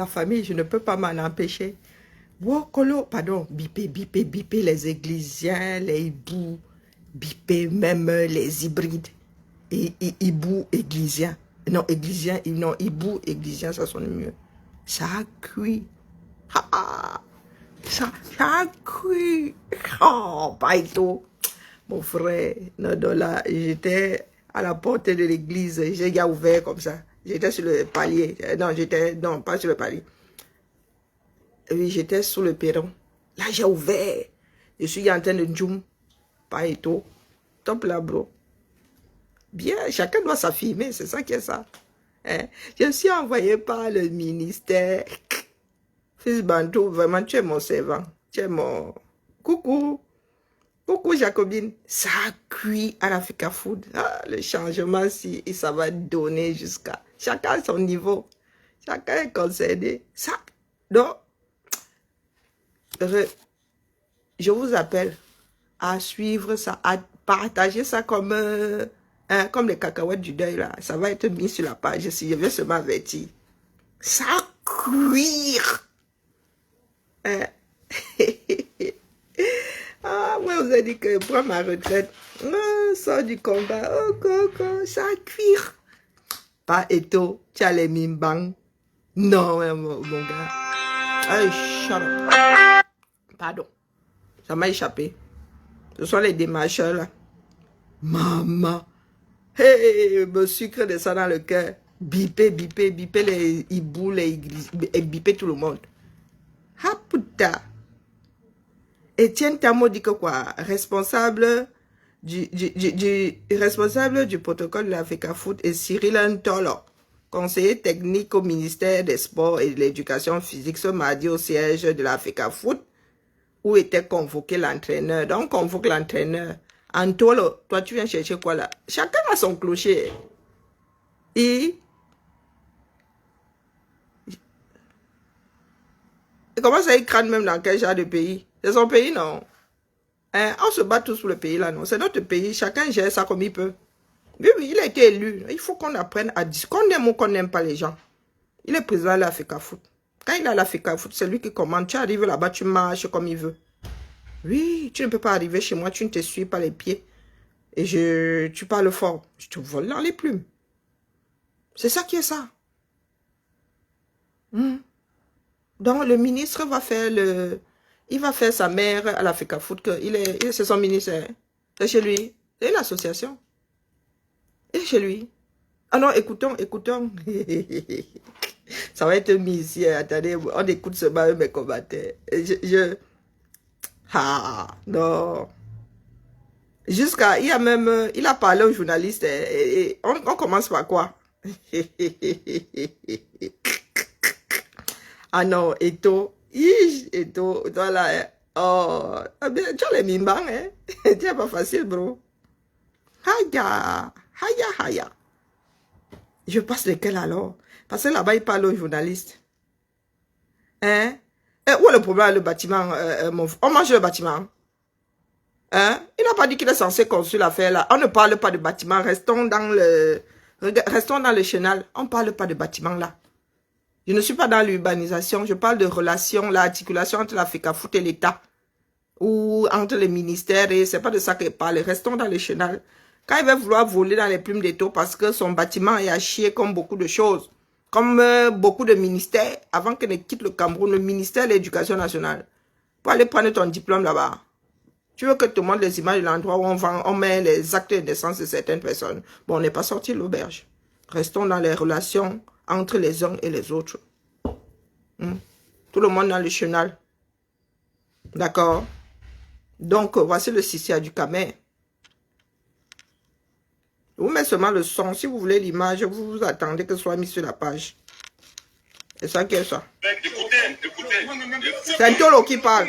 La famille, je ne peux pas m'en empêcher. Wokolo, pardon, biper les églisiens, les hiboux, biper même les hybrides. Et hibou églisien. Non, églisien, non, hibou églisien, ça sonne mieux. Ça a cuit. Ça a cuit. Oh, Paito. Mon frère, non, là, j'étais à la porte de l'église. J'ai déjà ouvert comme ça. J'étais sur le palier. Non, pas sur le palier. Oui, j'étais sur le perron. Là, j'ai ouvert. Je suis en train de zoom. Paito. Top là, bro. Bien, chacun doit s'affirmer, c'est ça qui est ça. Hein? Je suis envoyé par le ministère. Fils Bantou, vraiment, tu es mon servant. Tu es mon... Coucou. Coucou, Jacobine. Ça a cuit à l'Africa Food. Ah, le changement, si, et ça va donner jusqu'à... Chacun à son niveau. Chacun est concerné. Ça, donc, je vous appelle à suivre ça, à partager ça comme... comme les cacahuètes du deuil, là, ça va être mis sur la page si je vais seulement avertir. Ça cuire. Hein? Ah, moi, vous avez dit que pour ma retraite, sort du combat, ça cuire. Pas Eto, tu as les mimbang. Non, mon gars. Hey, shut up. Pardon. Ça m'a échappé. Ce sont les démarcheurs, là. Maman. Hey, me sucre descend dans le cœur. Biper les hiboux, les églises, et biper tout le monde. Ah putain. Etienne Tamo dit que quoi? Responsable responsable du protocole de l'Africa Foot et Cyril Ntolo, conseiller technique au ministère des Sports et de l'Éducation physique ce mardi au siège de l'Africa Foot où était convoqué l'entraîneur. Donc, on convoque l'entraîneur. Antolo, toi, tu viens chercher quoi là? Chacun a son clocher. Et comment ça, il crâne même dans quel genre de pays? C'est son pays, non? Hein? On se bat tous pour le pays, là, non? C'est notre pays. Chacun gère ça comme il peut. Oui, il a été élu. Il faut qu'on apprenne à dire qu'on aime ou qu'on n'aime pas les gens. Il est président de l'Africa Foot. Quand il a l'Africa Foot, c'est lui qui commande. Tu arrives là-bas, tu marches comme il veut. Oui, tu ne peux pas arriver chez moi, tu ne te suis pas les pieds. Et tu parles fort. Je te vole dans les plumes. C'est ça qui est ça. Donc, le ministre va faire il va faire sa mère à l'Africa Foot. C'est son ministère. C'est chez lui. C'est une association. Et chez lui. Ah non, écoutons. Ça va être mis ici. Attendez, on écoute ce bas mes combattants. Ah, non. Il a parlé aux journalistes. Et on commence par quoi? Ah non, Eto, voilà. Hein. Oh, tu as les mimbang, hein? C'est pas facile, bro. Haya. Je passe lequel alors? Parce que là-bas, il parle aux journalistes. Hein? Où est le problème avec le bâtiment? On mange le bâtiment. Hein? Il n'a pas dit qu'il est censé construire l'affaire là. On ne parle pas de bâtiment. Restons dans le chenal. On ne parle pas de bâtiment là. Je ne suis pas dans l'urbanisation. Je parle de relations, l'articulation entre l'Africa Foot et l'État. Ou entre les ministères. Et c'est pas de ça qu'il parle. Restons dans le chenal. Quand il va vouloir voler dans les plumes d'Eto parce que son bâtiment est à chier comme beaucoup de choses. Comme beaucoup de ministères. Avant qu'il ne quitte le Cameroun, le ministère de l'Éducation nationale. Pour aller prendre ton diplôme là-bas. Tu veux que tu te montres les images de l'endroit où on met les actes de naissance de certaines personnes. Bon, on n'est pas sorti de l'auberge. Restons dans les relations entre les uns et les autres. Tout le monde dans le chenal. D'accord? Donc, voici le Sissia du Camer. Je vous mets seulement le son. Si vous voulez l'image, vous attendez que ce soit mis sur la page. C'est ça qui est ça. Écoutez. C'est un tolo qui parle.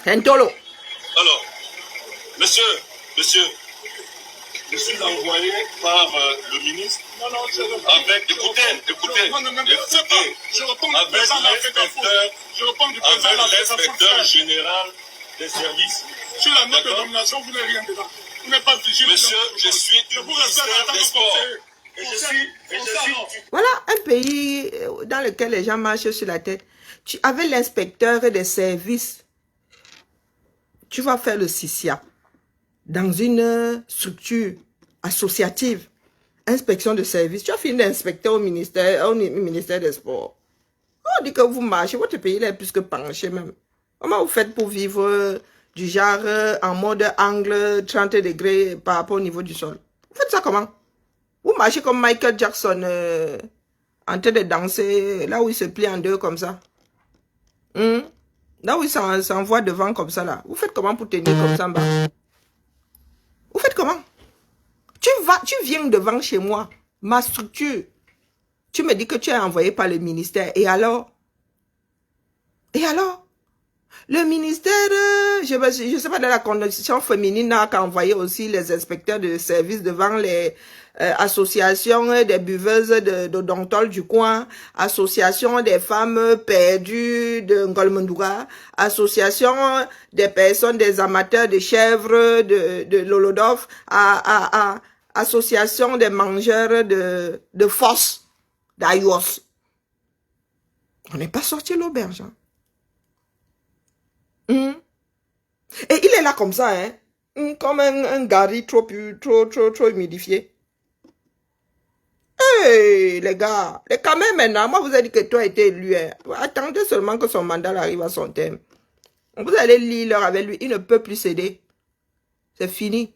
C'est un tolo. Alors, monsieur, je suis envoyé par le ministre avec, écoutez, avec l'inspecteur général des services. Sur la note de nomination, vous n'avez rien dedans. Vous n'êtes pas vigilant. Monsieur, je suis du ministère des Sports. Et je suis Voilà, pays dans lequel les gens marchent sur la tête, tu avais l'inspecteur des services. Tu vas faire le CICIA dans une structure associative. Inspection de service. Tu as fini d'inspecteur au ministère des Sports. On dit que vous marchez, votre pays est plus que penché même. Comment vous faites pour vivre du genre en mode angle 30 degrés par rapport au niveau du sol? Vous faites ça comment? Vous marchez comme Michael Jackson en train de danser, là où il se plie en deux comme ça. Là où il s'envoie devant comme ça là. Vous faites comment pour tenir comme ça en bas? Vous faites comment? Tu viens devant chez moi, ma structure. Tu me dis que tu es envoyé par le ministère. Et alors? Et alors? Le ministère, je sais pas, de la condition féminine a envoyé aussi les inspecteurs de service devant les associations des buveuses d'odontol du coin, association des femmes perdues de Ngolmendouga, association des personnes, des amateurs de chèvres de Lolodov, association des mangeurs de fosses, d'ayos. On n'est pas sorti de l'auberge. Hein? Et il est là comme ça, hein? Comme un gari trop humidifié. Hey, les gars, quand même maintenant, moi vous avez dit que toi été élu. Hein? Attendez seulement que son mandat arrive à son terme. Vous allez lire avec lui, il ne peut plus céder. C'est fini.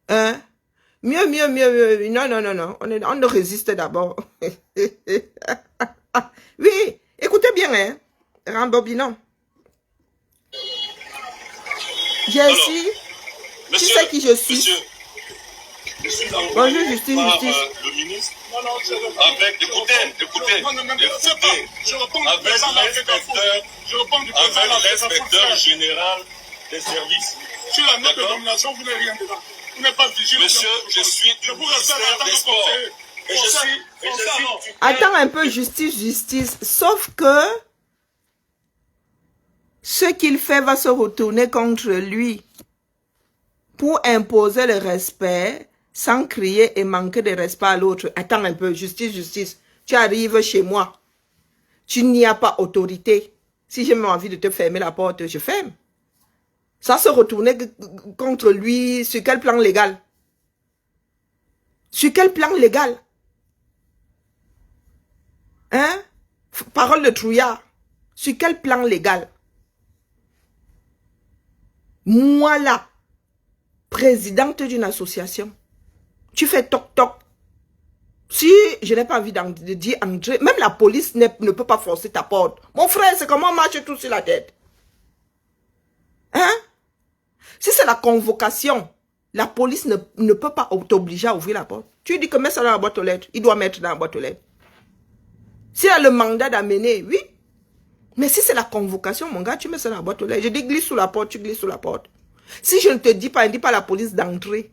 Hein? Mieux. Non. On ne résiste d'abord. Oui, écoutez bien, hein? Rembobinons. Jessie, tu sais qui je suis. Monsieur, je suis envoyé Bonjour, justice. le ministre avec, écoutez, Je réponds du président de la FECAFOOT. Je réponds du président de la l'inspecteur général des services. Sur la note de nomination, vous n'avez rien dedans. Vous n'êtes pas vigilant. Monsieur, je suis du ministère des Sports. Et je suis... Attends un peu, justice. Sauf que ce qu'il fait va se retourner contre lui pour imposer le respect sans crier et manquer de respect à l'autre. Attends un peu, justice. Tu arrives chez moi. Tu n'y as pas autorité. Si j'ai même envie de te fermer la porte, je ferme. Ça se retourner contre lui sur quel plan légal? Sur quel plan légal? Hein? Parole de trouillard. Sur quel plan légal? Moi là, présidente d'une association, tu fais toc-toc. Si je n'ai pas envie de dire entrer, même la police ne peut pas forcer ta porte. Mon frère, c'est comment on marche tout sur la tête. Hein? Si c'est la convocation, la police ne peut pas t'obliger à ouvrir la porte. Tu dis que mets ça dans la boîte aux lettres. Il doit mettre dans la boîte aux lettres. S'il a le mandat d'amener, oui. Mais si c'est la convocation, mon gars, tu mets ça dans la boîte aux lettres. Je dis glisse sous la porte, tu glisses sous la porte. Si je ne te dis pas, ne dis pas à la police d'entrer.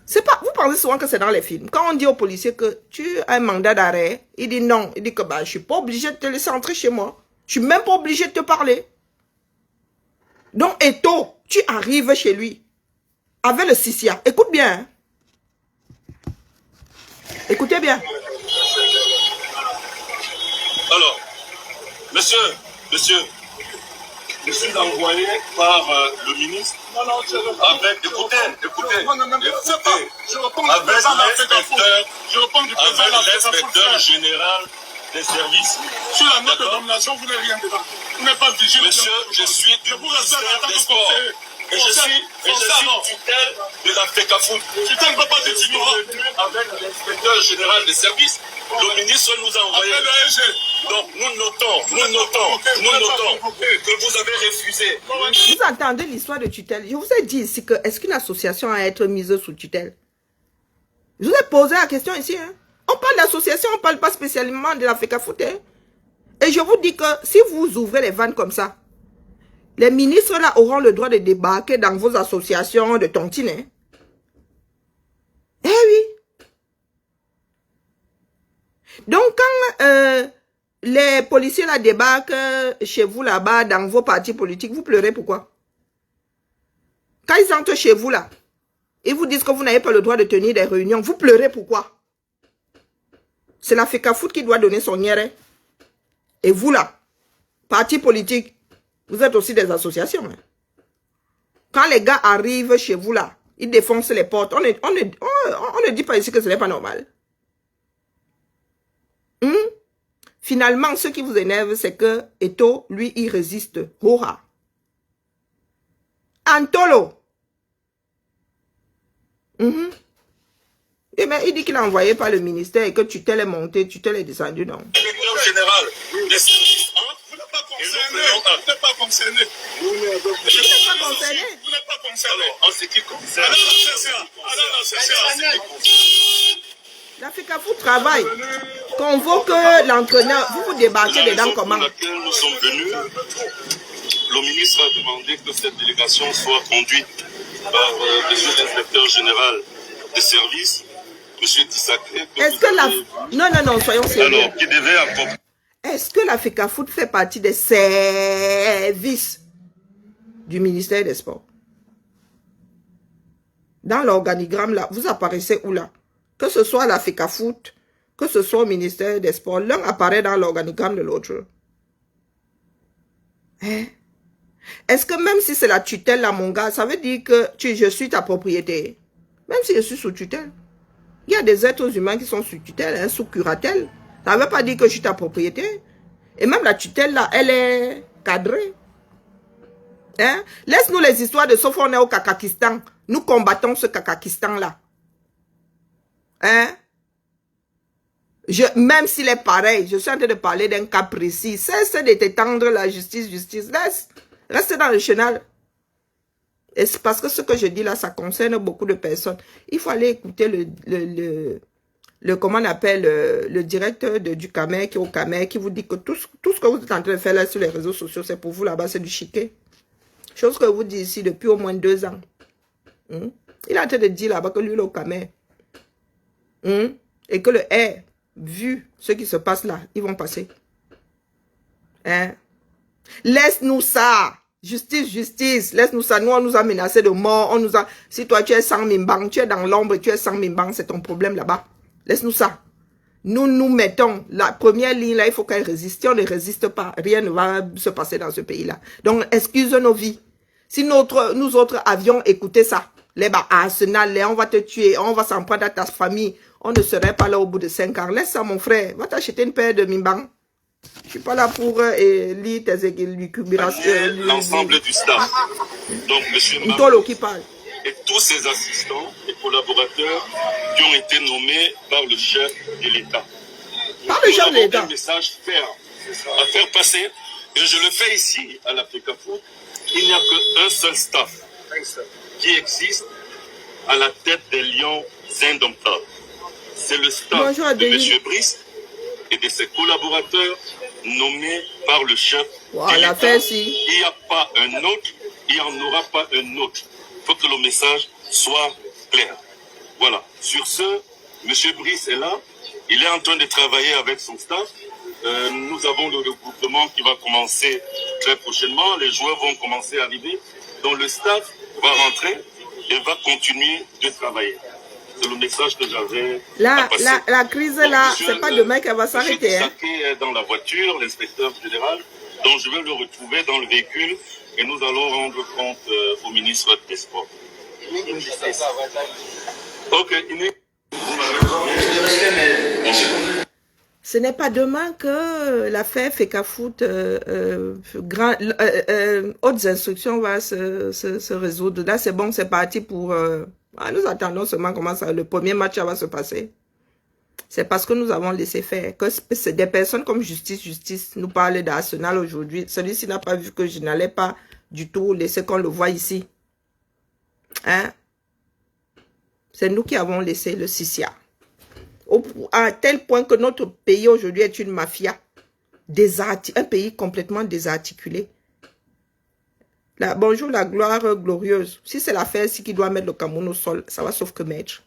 C'est pas, vous pensez souvent que c'est dans les films. Quand on dit au policier que tu as un mandat d'arrêt, il dit non. Il dit que bah, je suis pas obligé de te laisser entrer chez moi. Je suis même pas obligé de te parler. Donc, Eto, tu arrives chez lui avec le CICIA. Écoute bien. Hein? Écoutez bien. Alors, monsieur, je suis envoyé par le ministre avec, écoutez, Je réponds du président de la FECAFOOT. Je réponds du président de la l'inspecteur FECAFOOT. général des services. Sur la note de nomination, vous n'avez rien dedans. Vous n'êtes pas vigilant. Monsieur, je suis du ministère des Sports. Et je suis tutelle de la FECAFOOT. Tutelle ne peut pas être ignorant. Avec l'inspecteur général des services, le ministre nous a envoyé. Donc nous notons que vous avez refusé. Vous entendez l'histoire de tutelle. Je vous ai dit ici que est-ce qu'une association a être mise sous tutelle? Je vous ai posé la question ici. Hein? On parle d'association, on ne parle pas spécialement de la FECAFOOT. Hein? Et je vous dis que si vous ouvrez les vannes comme ça, les ministres là auront le droit de débarquer dans vos associations de tontines. Hein? Eh oui. Donc quand les policiers là débarquent chez vous là-bas dans vos partis politiques, vous pleurez pourquoi? Quand ils entrent chez vous là, ils vous disent que vous n'avez pas le droit de tenir des réunions, vous pleurez pourquoi? C'est la FECAFOOT qui doit donner son niéré. Et vous là, parti politique, vous êtes aussi des associations. Hein. Quand les gars arrivent chez vous là, ils défoncent les portes. On ne dit pas ici que ce n'est pas normal. Finalement, ce qui vous énerve, c'est que Eto, lui, il résiste. Hora. Antolo. Et bien, il dit qu'il a envoyé par le ministère et que tutelle est montée, tutelle est descendue, non. Directeur général des services. Vous n'êtes pas concerné. Vous n'êtes pas concerné. Vous n'êtes pas concerné. Vous n'êtes pas concerné. En ce qui concerne. La FECAFOOT travaille. Convoque l'entraîneur. Vous vous débattez dedans comment? Pour laquelle nous sommes venus, le ministre a demandé que cette délégation soit conduite par monsieur l'inspecteur général des services, monsieur Tissacré. Est-ce que la... Non, soyons sérieux. Alors, qui devait accompagner. Est-ce que la FECAFOOT fait partie des services du ministère des Sports? Dans l'organigramme là, vous apparaissez où là? Que ce soit la FECAFOOT, que ce soit au ministère des Sports, l'un apparaît dans l'organigramme de l'autre. Hein? Est-ce que même si c'est la tutelle là, mon gars, ça veut dire que je suis ta propriété? Même si je suis sous tutelle. Il y a des êtres humains qui sont sous tutelle, hein, sous curatelle. Ça ne veut pas dire que je suis ta propriété. Et même la tutelle là, elle est cadrée. Hein? Laisse-nous les histoires de sauf on est au Kakakistan. Nous combattons ce Kakakistan là. Hein? Même s'il est pareil, je suis en train de parler d'un cas précis. Cesse de t'étendre la justice. Laisse. Reste dans le chenal. Et c'est parce que ce que je dis là, ça concerne beaucoup de personnes. Il faut aller écouter comment on appelle, le directeur du Camer, qui est au Camer, qui vous dit que tout ce que vous êtes en train de faire là sur les réseaux sociaux, c'est pour vous là-bas, c'est du chiquet. Chose que vous dites ici depuis au moins 2 ans. Il est en train de dire là-bas que lui, il est au Camer. Et que le air, vu ce qui se passe là, ils vont passer. Hein? Laisse-nous ça. Justice, laisse-nous ça. Nous, on nous a menacé de mort. Si toi, tu es sans mimbang, tu es dans l'ombre, tu es sans mimbang, c'est ton problème là-bas. Laisse-nous ça. Nous mettons la première ligne là, il faut qu'elle résiste. Si on ne résiste pas, rien ne va se passer dans ce pays-là. Donc, excuse nos vies. Si nous autres avions écouté ça, les Arsenal, on va te tuer, on va s'en prendre à ta famille, on ne serait pas là au bout de 5 ans. Laisse ça, mon frère. Va t'acheter une paire de mimbang. Je suis pas là pour lire tes élucubrations. L'ensemble du staff. Donc, monsieur Ntolo qui parle. Et tous ses assistants et collaborateurs qui ont été nommés par le chef de l'État. Par le chef de l'État. Un message ferme à faire passer. Et je le fais ici, à la FECAFOOT. Il n'y a qu'un seul staff qui existe à la tête des lions indomptables. C'est le staff de M. Brice et de ses collaborateurs nommés par le chef de l'État. Il n'y a pas un autre, il n'y en aura pas un autre. Il faut que le message soit clair. Voilà. Sur ce, M. Brice est là. Il est en train de travailler avec son staff. Nous avons le regroupement qui va commencer très prochainement. Les joueurs vont commencer à arriver. Donc le staff va rentrer et va continuer de travailler. C'est le message que j'avais à passer. La crise là, c'est pas demain qu'elle va s'arrêter. M. Tissacré est dans la voiture, l'inspecteur général. Donc je vais le retrouver dans le véhicule et nous allons rendre compte au ministre des Sports. Ok, ce n'est pas demain que l'affaire FECAFOOT, hautes instructions va se résoudre. Là, c'est bon, c'est parti pour... nous attendons seulement comment le premier match va se passer. C'est parce que nous avons laissé faire. Que c'est des personnes comme Justice nous parlent d'Arsenal aujourd'hui. Celui-ci n'a pas vu que je n'allais pas du tout laisser qu'on le voit ici. Hein? C'est nous qui avons laissé le Sissia. À tel point que notre pays aujourd'hui est une mafia. Un pays complètement désarticulé. Bonjour la gloire glorieuse. Si c'est l'affaire ici qui doit mettre le Cameroun au sol, ça va sauf que mettre.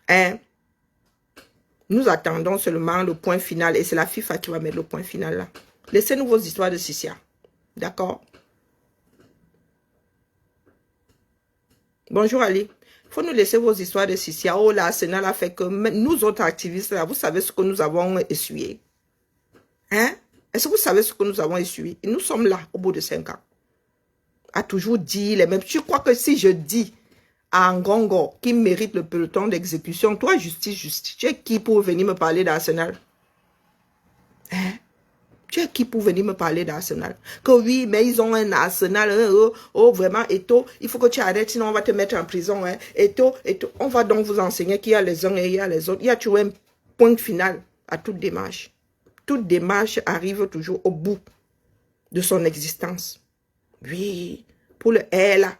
Hein? Nous attendons seulement le point final et c'est la FIFA qui va mettre le point final là. Laissez-nous vos histoires de Sissia. D'accord? Bonjour Ali. faut nous laisser vos histoires de Sissia. Oh, l'Arsenal a fait que nous autres activistes, là, vous savez ce que nous avons essuyé. Hein? Est-ce que vous savez ce que nous avons essuyé? Et nous sommes là, au bout de 5 ans. A toujours dit les mêmes. Je crois que si je dis à Ngongo qui mérite le peloton d'exécution, toi, justice, tu es qui pour venir me parler d'Arsenal? Hein? Tu es qui pour venir me parler d'Arsenal? Que oui, mais ils ont un Arsenal. Oh, vraiment, Eto, il faut que tu arrêtes, sinon on va te mettre en prison. Hein. Eto, on va donc vous enseigner qu'il y a les uns et il y a les autres. Il y a toujours un point final à toute démarche. Toute démarche arrive toujours au bout de son existence. Oui, pour le « là,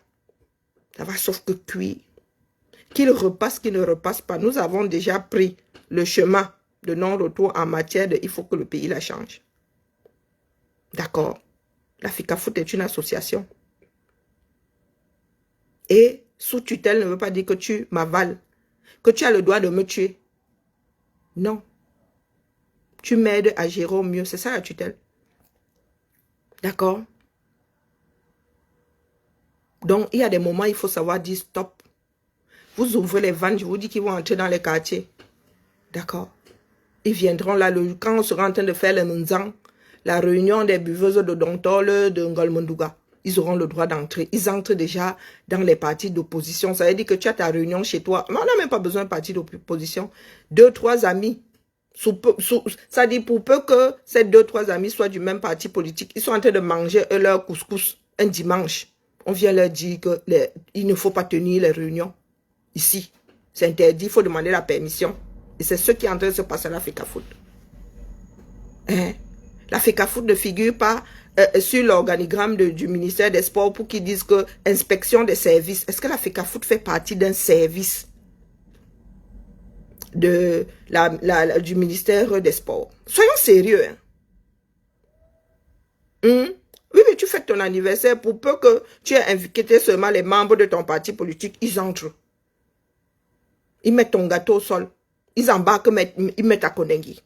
ça va sauf que cuire. Qu'il repasse, qu'il ne repasse pas. Nous avons déjà pris le chemin de non-retour en matière de « il faut que le pays la change ». D'accord. La FECAFOOT est une association. Et sous tutelle ne veut pas dire que tu m'avales, que tu as le droit de me tuer. Non. Tu m'aides à gérer au mieux. C'est ça la tutelle. D'accord. Donc, il y a des moments, il faut savoir dire stop. Vous ouvrez les vannes, je vous dis qu'ils vont entrer dans les quartiers. D'accord. Ils viendront là, quand on sera en train de faire le Munzang, la réunion des buveuses de Dontol, de Ngolmondouga, ils auront le droit d'entrer. Ils entrent déjà dans les partis d'opposition. Ça veut dire que tu as ta réunion chez toi. Mais on n'a même pas besoin de parti d'opposition. 2, 3 amis. Ça dit pour peu que ces 2, 3 amis soient du même parti politique. Ils sont en train de manger leur couscous un dimanche. On vient leur dire qu'il ne faut pas tenir les réunions ici. C'est interdit, il faut demander la permission. Et c'est ce qui est en train de se passer à la FECAFOOT. Hein? La FECAFOOT ne figure pas sur l'organigramme du ministère des Sports pour qu'ils disent que inspection des services. Est-ce que la FECAFOOT fait partie d'un service du ministère des Sports? Soyons sérieux. Hein? Oui, mais tu fêtes ton anniversaire pour peu que tu aies invité seulement les membres de ton parti politique. Ils entrent. Ils mettent ton gâteau au sol. Ils embarquent, ils mettent à Kondengi.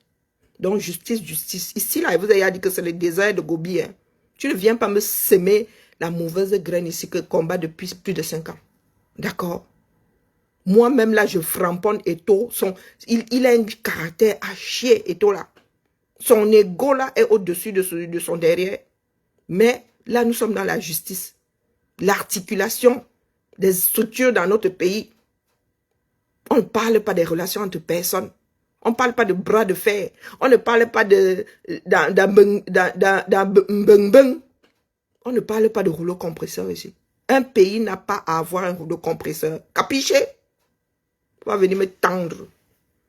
Donc, justice, justice. Ici, là, vous avez dit que c'est le désert de Gobi. Hein. Tu ne viens pas me semer la mauvaise graine ici que combat depuis plus de 5 ans. D'accord? Moi-même, là, je framponne Eto. Il a un caractère à chier, Eto, là. Son ego, là, est au-dessus de son derrière. Mais là, nous sommes dans la justice. L'articulation des structures dans notre pays. On ne parle pas des relations entre personnes. On ne parle pas de bras de fer. On ne parle pas on ne parle pas de rouleau compresseur ici. Un pays n'a pas à avoir un rouleau compresseur. Capiché? Tu vas venir me tendre.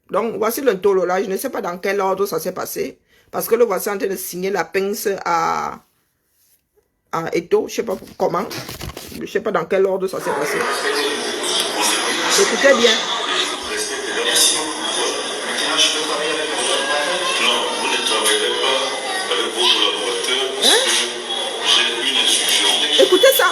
Donc, voici le tolo là. Je ne sais pas dans quel ordre ça s'est passé. Parce que le voici en train de signer la pince à Eto. Je ne sais pas comment. Je ne sais pas dans quel ordre ça s'est passé. Écoutez bien. Non, vous ne travaillerez pas avec vos collaborateurs parce que j'ai une instruction. Écoutez ça.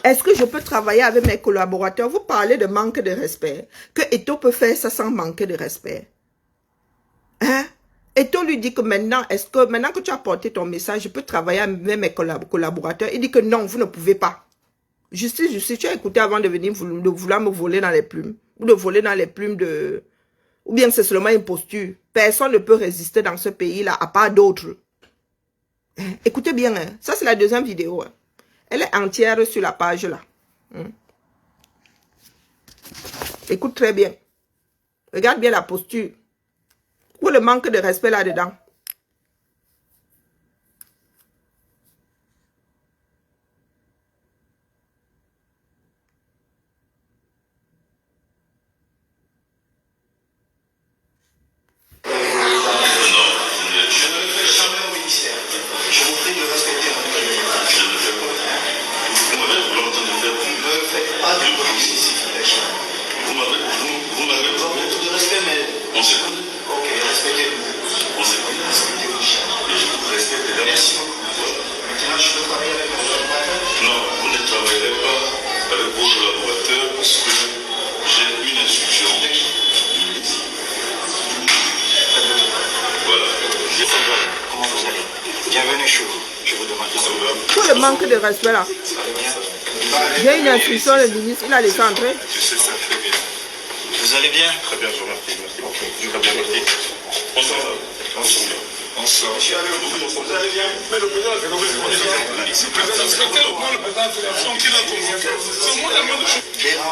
Est-ce que je peux travailler avec mes collaborateurs? Vous parlez de manque de respect. Que Eto peut faire ça sans manquer de respect. Hein? Eto lui dit que maintenant que tu as porté ton message, je peux travailler avec mes collaborateurs. Il dit que non, vous ne pouvez pas. Justice, tu as écouté avant de venir de vouloir me voler dans les plumes. Ou de voler dans les plumes de... Ou bien c'est seulement une posture. Personne ne peut résister dans ce pays-là, à part d'autres. Hein? Écoutez bien, hein? Ça c'est la deuxième vidéo. Hein? Elle est entière sur la page là. Hein? Écoute très bien. Regarde bien la posture. Où le manque de respect là-dedans. Bienvenue chez vous. Je vous demande de Tout le manque de respect là. J'ai une instruction, le ministre, il a laissé entrer. Je sais ça très bien. Vous allez bien? Très bien, je vous remercie. Merci beaucoup. Très bien, merci. Bonsoir. Bonsoir. Bonsoir. Vous allez bien? Mais le président, c'est comme ça. Le président, c'est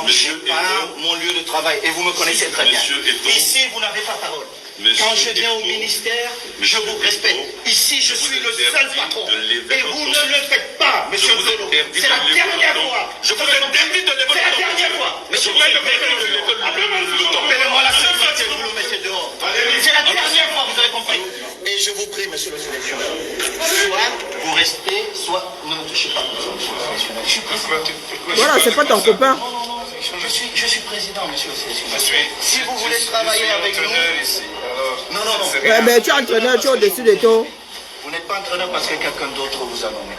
Monsieur, pas mon lieu de travail et vous me connaissez très bien. Monsieur Eto. Ici, vous n'avez pas parole. Monsieur Quand je viens au Eto. ministère, je Monsieur vous Eto. respecte. Ici, je Je suis vous le seul interdis patron. de lever Et votre vous ton. ne le faites pas, monsieur vous Zolo. interdis C'est de la lever dernière votre ton. fois. Je vous interdis de lever C'est la votre ton. dernière fois. Monsieur, vous interdis de lever votre ton. appelez-moi la sécurité, vous le mettez dehors. C'est la dernière fois, vous avez compris. Et je vous prie, monsieur le sélectionneur. Soit vous restez, soit ne me touchez pas, monsieur le sélectionneur. Je suis président. Voilà, c'est pas ton copain. Non, non, non, je suis président, monsieur le sélectionneur. Si vous voulez travailler avec nous... Non, non, non. Ouais, mais tu es entraîneur, tu es au-dessus de tout. Vous n'êtes pas entraîneur parce que quelqu'un d'autre vous a nommé.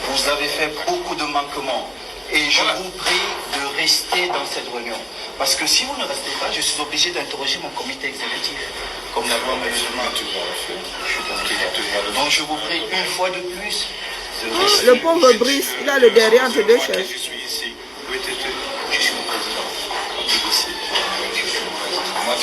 Vous avez fait beaucoup de manquements. Et je vous prie de rester dans cette réunion. Parce que si vous ne restez pas, je suis obligé d'interroger mon comité exécutif. Comme la loi me le demande. Donc je vous prie une fois de plus de rester. Le pauvre Brice, il a le derrière entre deux chaises. Je suis ici. Je suis le président. Moi,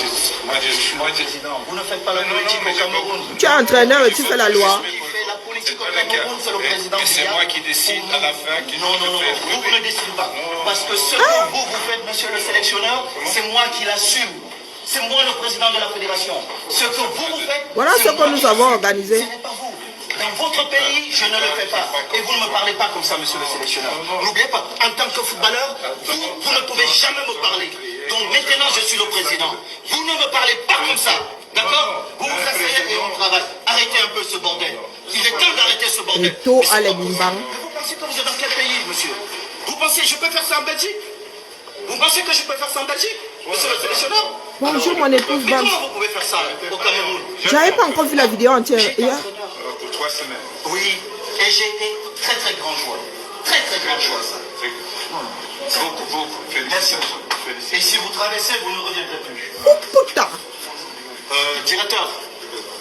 président, vous ne faites pas la politique au Cameroun. Tu es entraîneur et tu fais la loi. Qui fait la politique au Cameroun, c'est le président. C'est moi qui décide à la fin. Non, non, non, vous ne décidez pas. Parce que ce que vous faites, monsieur le sélectionneur, c'est moi qui l'assume. C'est moi le président de la fédération. Ce que vous faites, Voilà ce que nous avons organisé. ce n'est pas vous. Dans votre pays, je ne le fais pas. Et vous ne me parlez pas comme ça, monsieur le sélectionneur. N'oubliez pas, en tant que footballeur, vous ne pouvez jamais me parler. Donc maintenant, je suis le président. Vous ne me parlez pas comme ça. D'accord? Vous vous asseyez et on travaille. Arrêtez un peu ce bordel. Il est temps d'arrêter ce bordel. Eto Mais c'est Ale pas vous. Bimbang. Vous pensez que vous êtes dans quel pays, monsieur? Vous pensez que je peux faire ça en Belgique? Vous pensez que je peux faire ça en Belgique, monsieur le sélectionneur? Bonjour mon épouse Mais Bam. comment vous pouvez faire ça au Cameroun? J'avais pas encore vu la vidéo entière J'étais hier. entraîneur. Pour 3 semaines. Oui, et j'ai été très très grand joueur. Très très grand joueur, ça. Beaucoup. Merci beaucoup. Et si vous traversez, vous ne reviendrez plus. Oh putain. Directeur,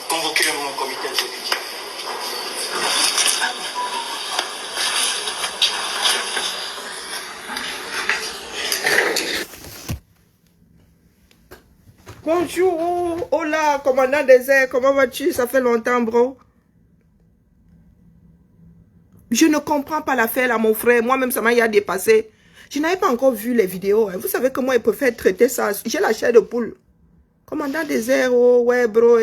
convoquez mon comité exécutif. Bonjour. Hola, commandant des airs. Comment vas-tu? Ça fait longtemps, bro. Je ne comprends pas l'affaire là, mon frère. Moi-même, ça m'a dépassé. Je n'avais pas encore vu les vidéos. Hein. Vous savez comment ils préfèrent traiter ça. J'ai la chair de poule. Commandant des airs, oh, ouais, bro.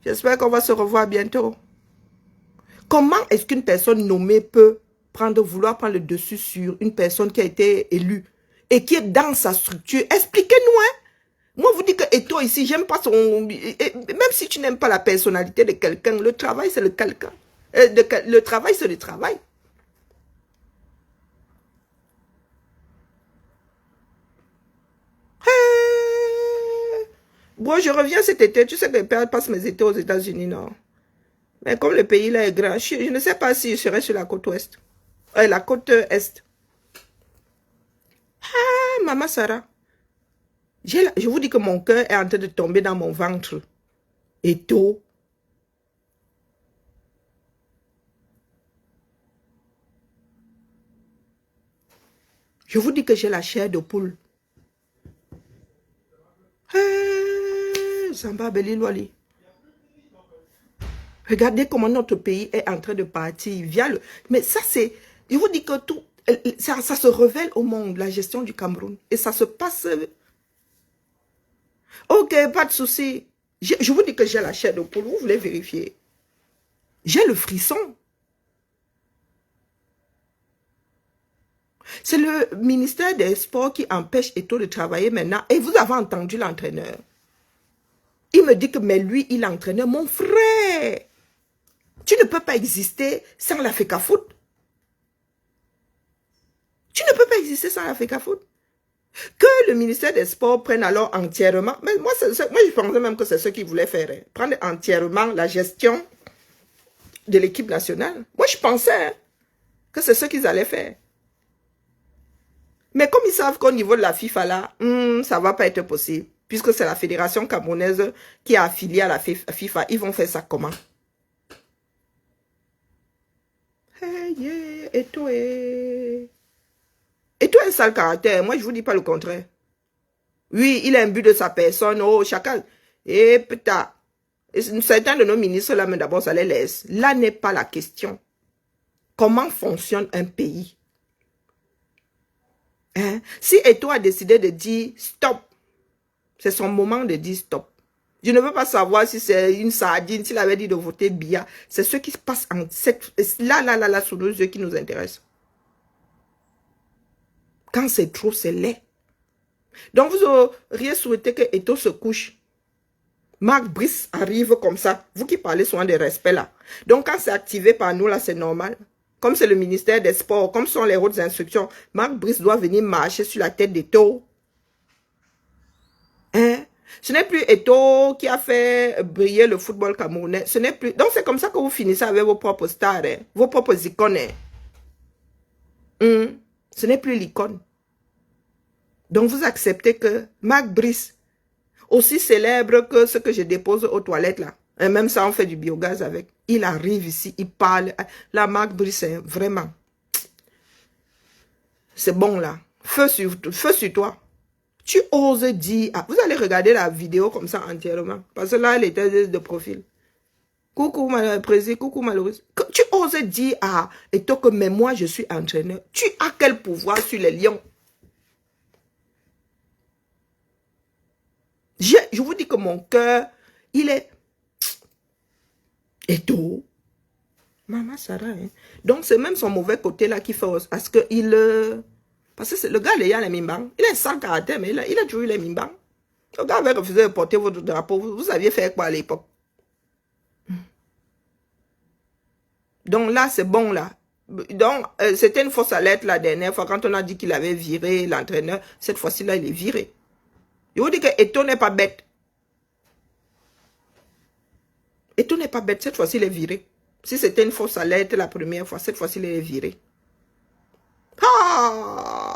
J'espère qu'on va se revoir bientôt. Comment est-ce qu'une personne nommée peut vouloir prendre le dessus sur une personne qui a été élue et qui est dans sa structure? Expliquez-nous, hein. Moi, vous dites que Eto ici, j'aime pas son... Même si tu n'aimes pas la personnalité de quelqu'un, le travail, c'est le quelqu'un. Le travail, c'est le travail. Bon, je reviens cet été. Tu sais que je passe mes étés aux États-Unis, non? Mais comme le pays là est grand, je ne sais pas si je serai sur la côte ouest. La côte est. Ah, maman Sarah. Je vous dis que mon cœur est en train de tomber dans mon ventre. Et tout. Je vous dis que j'ai la chair de poule. Samba Belilwali. Regardez comment notre pays est en train de partir. Mais ça, c'est... Je vous dis que tout... Ça se révèle au monde, la gestion du Cameroun. Et ça se passe... Ok, pas de souci. Je vous dis que j'ai la chair de poule. Vous voulez vérifier? J'ai le frisson. C'est le ministère des Sports qui empêche Eto de travailler maintenant. Et vous avez entendu l'entraîneur. Il me dit que, mais lui, il est entraîneur. Mon frère, tu ne peux pas exister sans la FECAFOOT. Tu ne peux pas exister sans la FECAFOOT. Que le ministère des Sports prenne alors entièrement. Mais moi, je pensais même que c'est ce qu'il voulait faire. Hein, prendre entièrement la gestion de l'équipe nationale. Moi, je pensais que c'est ce qu'ils allaient faire. Mais comme ils savent qu'au niveau de la FIFA, là, ça ne va pas être possible. Puisque c'est la fédération camerounaise qui est affiliée à la FIFA. Ils vont faire ça comment? Hey, yeah, et toi, Et toi, un sale caractère. Moi, je vous dis pas le contraire. Oui, il a un but de sa personne. Oh, chacun. Et putain. Certains de nos ministres, là, mais d'abord, ça les laisse. Là n'est pas la question. Comment fonctionne un pays? Hein? Si Eto'o a décidé de dire stop, c'est son moment de dire stop. Je ne veux pas savoir si c'est une sardine, s'il avait dit de voter Biya. C'est ce qui se passe en cette, là, sous nos yeux qui nous intéresse. Quand c'est trop, c'est laid. Donc, vous auriez souhaité que Eto'o se couche. Marc Brice arrive comme ça. Vous qui parlez souvent de respect là. Donc, quand c'est activé par nous, là, c'est normal. Comme c'est le ministère des Sports, comme sont les hautes instructions, Marc Brice doit venir marcher sur la tête d'Eto'o. Hein? Ce n'est plus Eto'o qui a fait briller le football camerounais. Ce n'est plus. Donc, c'est comme ça que vous finissez avec vos propres stars, hein? Vos propres icônes. Hein? Ce n'est plus l'icône. Donc, vous acceptez que Marc Brice, aussi célèbre que ce que je dépose aux toilettes là, et même ça, on fait du biogaz avec. Il arrive ici, il parle. La Marc Brice, c'est vraiment. C'est bon là. Feu sur toi. Tu oses dire. Ah, vous allez regarder la vidéo comme ça entièrement. Parce que là, elle était de profil. Coucou, président, coucou, malheureuse. Tu oses dire à Eto'o que mais moi, je suis entraîneur. Tu as quel pouvoir sur les lions? Je vous dis que mon cœur, il est... Eto'o. Maman Sarah, hein. Donc, c'est même son mauvais côté là qui fait... Parce que il... Parce que le gars, il a les mimbang. Il a un sale caractère, mais il a toujours eu les mimbang. Le gars avait refusé de porter votre drapeau. Vous saviez faire quoi à l'époque? Donc là, c'est bon là. Donc, c'était une fausse alerte la dernière fois quand on a dit qu'il avait viré l'entraîneur. Cette fois-ci là, il est viré. Je vous dis que Eto'o n'est pas bête. Eto'o n'est pas bête. Cette fois-ci, il est viré. Si c'était une fausse alerte la première fois, cette fois-ci, il est viré. Ah!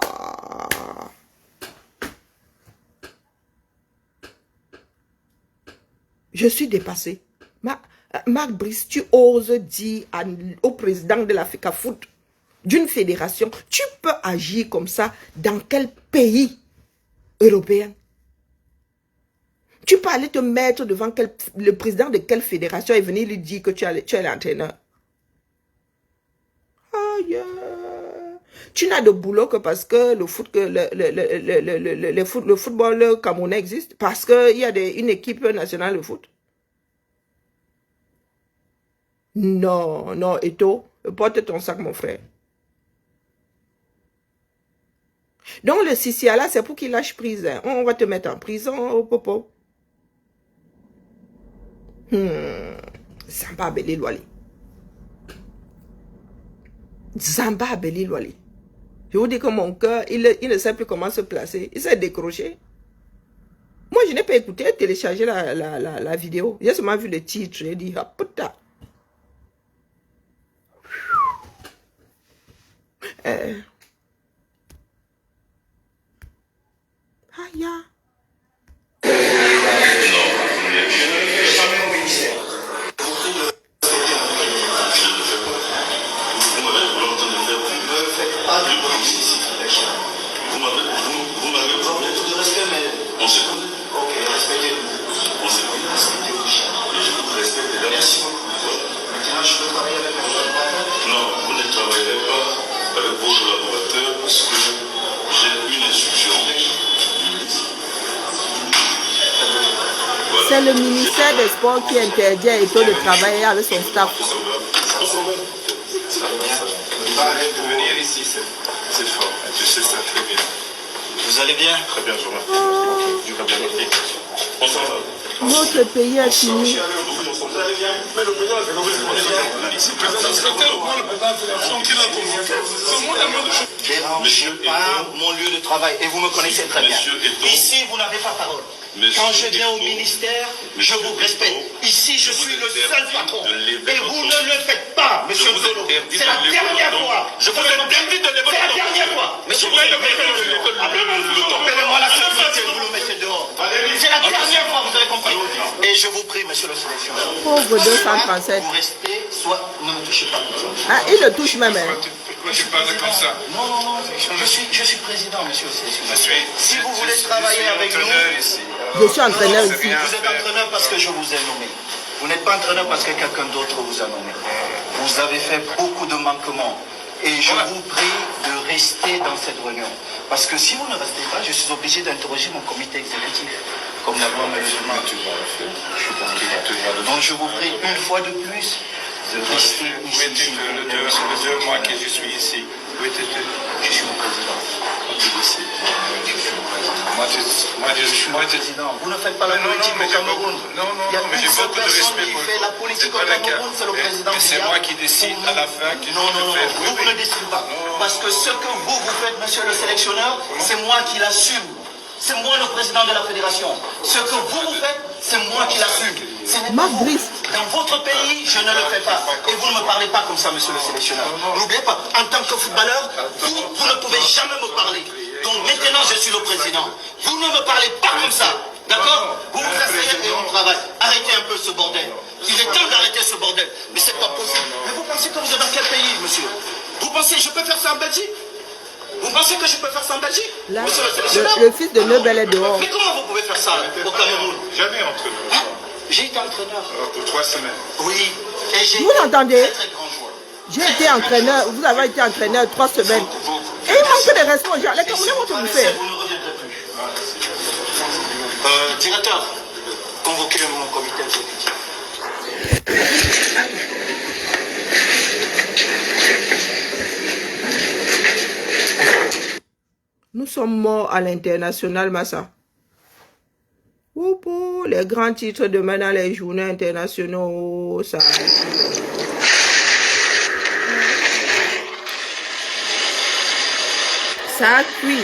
Je suis dépassé. Marc Brice, tu oses dire au président de l'Africa Foot, d'une fédération, tu peux agir comme ça dans quel pays européen? Tu peux aller te mettre devant le président de quelle fédération et venir lui dire que tu es l'entraîneur. Aïe. Tu n'as de boulot que parce que le football camerounais existe. Parce qu'il y a une équipe nationale de foot. Non, non, Eto'o, porte ton sac, mon frère. Donc le Sisia là, c'est pour qu'il lâche prise. Hein. On va te mettre en prison, oh, popo. Zamba Abeli Louali. Zamba Abeli Louali. Je vous dis que mon cœur, il ne sait plus comment se placer. Il s'est décroché. Moi, je n'ai pas écouté, téléchargé la vidéo. J'ai seulement vu le titre. J'ai dit, ah putain. Aïe. C'est le ministère des Sports qui interdit à Eto'o de travailler avec son staff. Venir ici, c'est fort. Tu sais ça très bien. Vous allez bien? Très bien, je vous remercie. Je vais bien noter. On s'en va. Notre pays a fini. Vous allez bien? Mais le président, c'est le secrétaire ou le président de la fédération qui l'a convoqué? C'est moi la main de chose. Dérangez pas mon lieu de travail et vous me connaissez très bien. Ici, vous n'avez pas parole. Quand je viens au ministère, je vous respecte. Ici, je suis le seul patron. Et vous ne le faites pas, monsieur Zolo. C'est la dernière fois. Je vous interdis de lever le ton. C'est la dernière fois. Monsieur Zolo, appelez-moi la sécurité, vous le mettez dehors. C'est la dernière fois, vous avez compris. Et je vous prie, monsieur le sélectionneur. Pauvre 237. Vous restez, soit ne me touchez pas. Ah, il le touche même. Hein. Pourquoi tu parles comme ça? Non, non, non, je suis président, monsieur le sélectionneur. Si vous voulez je travailler suis avec nous... entraîneur ici. Je suis entraîneur c'est ici. rien. Vous êtes entraîneur parce que je vous ai nommé. Vous n'êtes pas entraîneur parce que quelqu'un d'autre vous a nommé. Vous avez fait beaucoup de manquements. Et je vous prie de rester dans cette réunion. Parce que si vous ne restez pas, je suis obligé d'interroger mon comité exécutif. Comme la loi me le demande. Donc je vous prie une fois de plus de rester Où ici. étais-tu le 2 mois que je suis ici? Où étais-tu? Je suis le président. Moi, je Président, vous ne faites pas la Non, non, politique mais au j'ai Cameroun. Non, non, Il y a non, mais une j'ai seule beaucoup de personne respect qui pour fait la politique au C'est pas le Cameroun, cas. c'est le président. Et c'est moi qui décide à la fin que Non, non, non, je vous fais. ne décidez pas. Parce que ce que vous faites, monsieur le sélectionneur, c'est moi qui l'assume. C'est moi le président de la fédération. Ce que vous faites, c'est moi qui l'assume. Ce n'est pas vous. Dans votre pays, je ne le fais pas. Et vous ne me parlez pas comme ça, monsieur le sélectionneur. N'oubliez pas, en tant que footballeur, vous ne pouvez jamais me parler. Donc maintenant, je suis le président. Vous ne me parlez pas comme ça. D'accord? Vous vous asseyez et on travaille. Arrêtez un peu ce bordel. Il est temps d'arrêter ce bordel. Mais c'est pas possible. Mais vous pensez que vous êtes dans quel pays, monsieur? Vous pensez que je peux faire ça en Belgique? Vous pensez que je peux faire ça en Belgique? Là, Monsieur le sélectionneur? le fils de Nobel est dehors. Mais comment vous pouvez faire ça au Cameroun? Jamais entraîneur. Hein? J'ai été entraîneur. Pour 3 semaines. Oui. Et j'ai Vous l'entendez? très très grand joueur. J'ai été entraîneur, vous avez été entraîneur 3 semaines. Et il manque de respect aux gens. Les Camerounais vont tout vous faire. Vous ne reviendrez plus. Directeur, convoquez mon comité exécutif. Nous sommes morts à l'international, Massa. Oupo, les grands titres de maintenant, les journées internationaux, ça. Ça a cuit.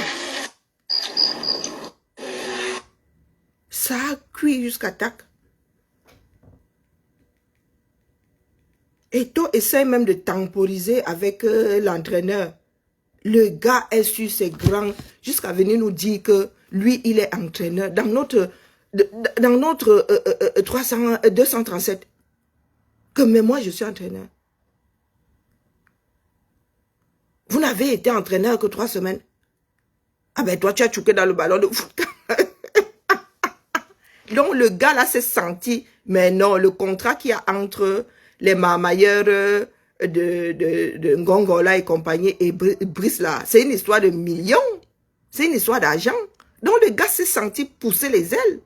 Ça a cuit jusqu'à tac. Et toi, essaye même de temporiser avec l'entraîneur. Le gars est sur ses grands jusqu'à venir nous dire que lui, il est entraîneur. Dans notre 237, que mais moi, je suis entraîneur. Vous n'avez été entraîneur que 3 semaines. Ah ben toi, tu as chouqué dans le ballon de foot. Donc le gars là s'est senti, mais non, le contrat qu'il y a entre les marmailleurs de Ngongola et compagnie et Brice là, c'est une histoire de millions. C'est une histoire d'argent. Donc le gars s'est senti pousser les ailes.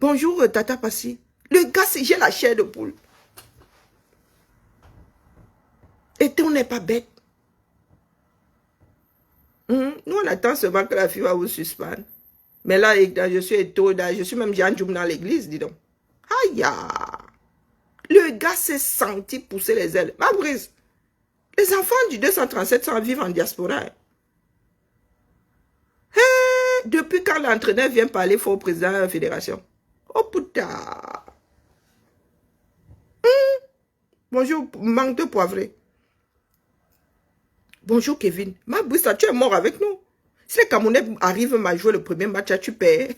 Bonjour Tata Passi. Le gars, j'ai la chair de poule. Et on n'est pas bête. Nous, on attend seulement que la fille va vous suspendre. Mais là, je suis étonné, je suis même Jean Djoum dans l'église, dis donc. Aïe! Le gars s'est senti pousser les ailes. Ma brise, les enfants du 237 sont vivre en diaspora. Depuis quand l'entraîneur vient parler, il faut au président de la fédération. Oh putain! Bonjour, manque de poivré. Bonjour Kevin. Ma brise, tu es mort avec nous. Si les Camerounais arrivent à jouer le premier match, tu perds.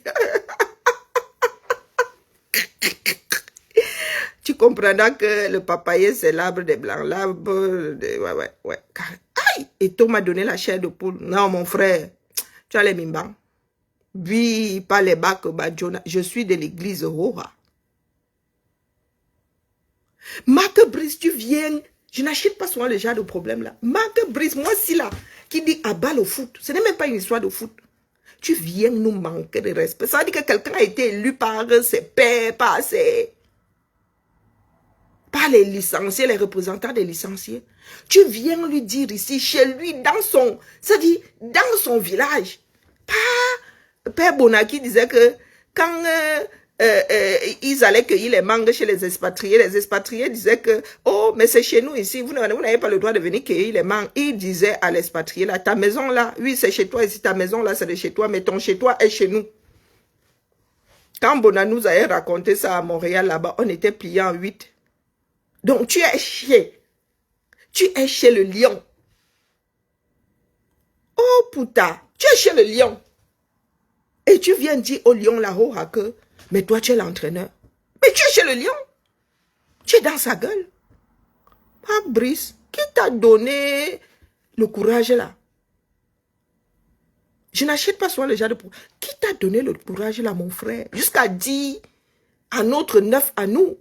Tu comprendras que le papayer, c'est l'arbre des blancs. L'arbre de... Ouais. Aïe! Et toi m'a donné la chair de poule. Non, mon frère. Tu as les mimbans. Oui, pas les bacs, Badjona. Je suis de l'église Roha. Marc Brice, tu viens... Je n'achète pas souvent le genre de problème là. Marc Brice, moi si là, qui dit à balle au foot. Ce n'est même pas une histoire de foot. Tu viens nous manquer de respect. Ça veut dire que quelqu'un a été élu par ses pairs, par les licenciés, les représentants des licenciés. Tu viens lui dire ici, chez lui, dans son, c'est-à-dire dans son village. Père Bonaki disait que quand ils allaient cueillir les mangues chez les expatriés disaient que, oh, mais c'est chez nous ici, vous n'avez pas le droit de venir cueillir les mangues. Il disait à l'expatrié là, ta maison là, oui, c'est chez toi, ici, ta maison là, c'est de chez toi, mais ton chez toi est chez nous. Quand Bona nous avait raconté ça à Montréal là-bas, on était pliés en 8. Donc tu es chez le lion. Oh putain, tu es chez le lion. Et tu viens dire au lion là-haut que, mais toi tu es l'entraîneur. Mais tu es chez le lion. Tu es dans sa gueule. Ah, Brice, Qui t'a donné le courage là? Je n'achète pas souvent les gens de... Qui t'a donné le courage là, mon frère? Jusqu'à dire à notre neuf, à nous,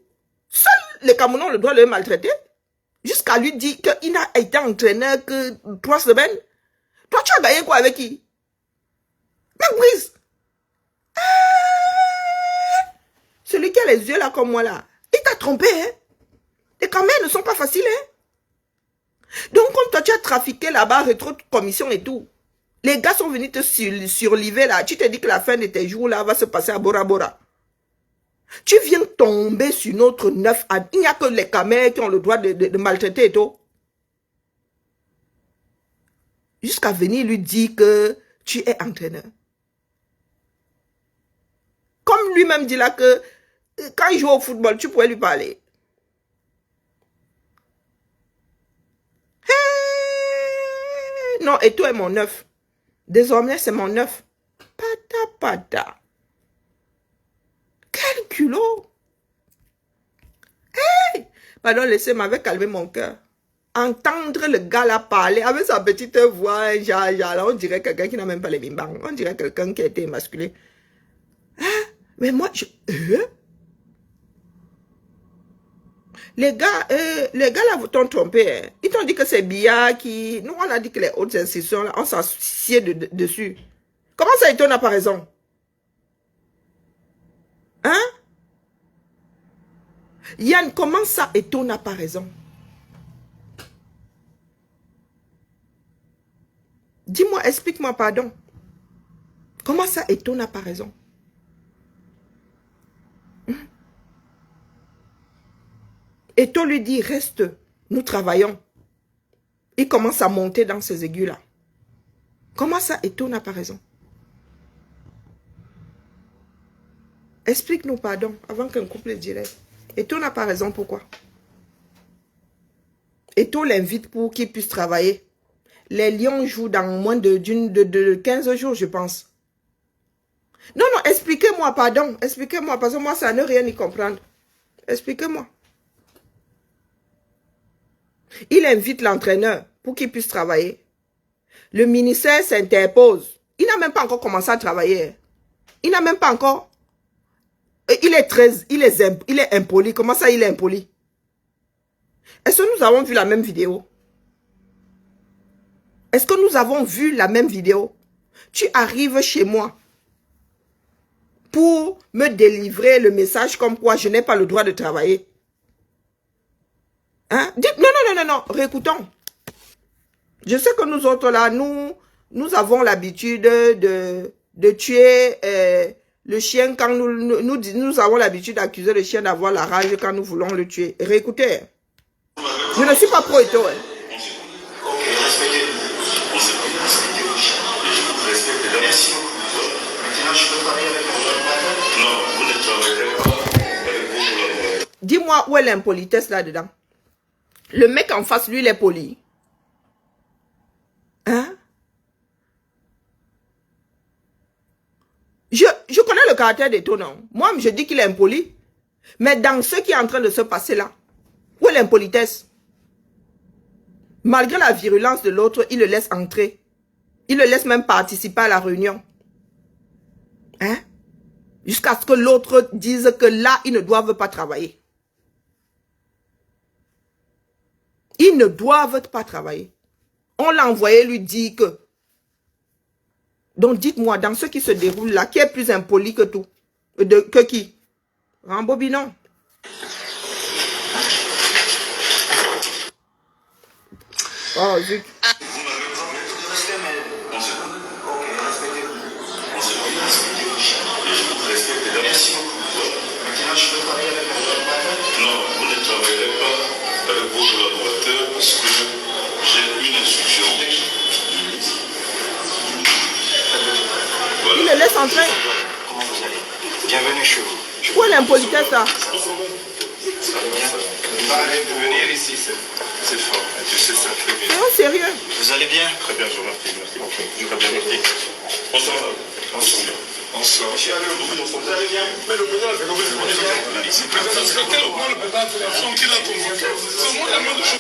seul les Camerounais ont le droit de le maltraiter. Jusqu'à lui dire qu'il n'a été entraîneur que 3 semaines. Toi, tu as gagné quoi avec qui? Brise. Celui qui a les yeux là comme moi là, il t'a trompé. Hein? Les Camerounais ne sont pas faciles. Hein? Donc, comme toi, tu as trafiqué là-bas, rétro-commission et tout, les gars sont venus te surliver là. Tu te dis que la fin de tes jours là va se passer à Bora Bora. Tu viens tomber sur notre neuf. Il n'y a que les Camerounais qui ont le droit de maltraiter et tout. Jusqu'à venir lui dire que tu es entraîneur. Comme lui-même dit là que quand il joue au football, tu pourrais lui parler. Hey! Non, et toi est mon neuf. Désormais, c'est mon neuf. Pata pata. Quel culot. Hey! Pardon, laissez-moi calmer mon cœur. Entendre le gars là parler avec sa petite voix, là, on dirait quelqu'un qui n'a même pas les bimbangs. On dirait quelqu'un qui a été émasculé. Hein? Mais moi, les gars là t'ont trompé. Hein? Ils t'ont dit que c'est Bia qui... Nous, on a dit que les hautes institutions, là, on s'assied dessus. Comment ça, Eto'o n'a pas raison? Hein? Yann, comment ça, Eto'o n'a pas raison? Dis-moi, explique-moi, pardon. Comment ça, Eto'o n'a pas raison? Eto'o lui dit, reste, nous travaillons. Il commence à monter dans ces aigus-là. Comment ça, Eto'o n'a pas raison? Explique-nous, pardon, avant qu'un couple dirait. Eto'o n'a pas raison, pourquoi? Eto'o l'invite pour qu'il puisse travailler. Les Lions jouent dans moins de 15 jours, je pense. Non, non, expliquez-moi, pardon. Expliquez-moi, parce que moi, ça ne rien y comprendre. Expliquez-moi. Il invite l'entraîneur pour qu'il puisse travailler. Le ministère s'interpose. Il n'a même pas encore commencé à travailler. Il n'a même pas encore... Il est impoli. Comment ça, il est impoli? Est-ce que nous avons vu la même vidéo? Est-ce que nous avons vu la même vidéo? Tu arrives chez moi pour me délivrer le message comme quoi je n'ai pas le droit de travailler. Hein? Dites, non, réécoutons. Je sais que nous autres là, nous avons l'habitude de tuer le chien quand nous avons l'habitude d'accuser le chien d'avoir la rage quand nous voulons le tuer. Réécoutez. Je ne suis pas pro Eto'o. Hein. Dis-moi où est l'impolitesse là-dedans. Le mec en face, lui, il est poli. Hein? Je connais le caractère d'Eto'o, non? Moi, je dis qu'il est impoli. Mais dans ce qui est en train de se passer là, où est l'impolitesse? Malgré la virulence de l'autre, il le laisse entrer. Il le laisse même participer à la réunion. Hein? Jusqu'à ce que l'autre dise que là, ils ne doivent pas travailler. Ils ne doivent pas travailler. On l'a envoyé lui dire que... Donc dites-moi, dans ce qui se déroule là, qui est plus impoli que tout? Que qui? Rambobinons. Oh, zut. Non, vous ne travaillerez pas avec vos collaborateurs parce que j'ai une instruction. Voilà. Il le laisse entrer. Comment vous allez? Bienvenue chez vous. Où est l'impolitesse là? Venir ici, c'est fort. Tu sais ça très bien. Non, sérieux. Vous allez bien? Très bien, je vous remercie. Merci beaucoup. Très bien, merci. Bonsoir. Bonsoir. Bonsoir. Vous allez bien? Mais le président, c'est comme ici. Le secrétaire, le président de l'action qu'il a convoqué. C'est moi la main de chose.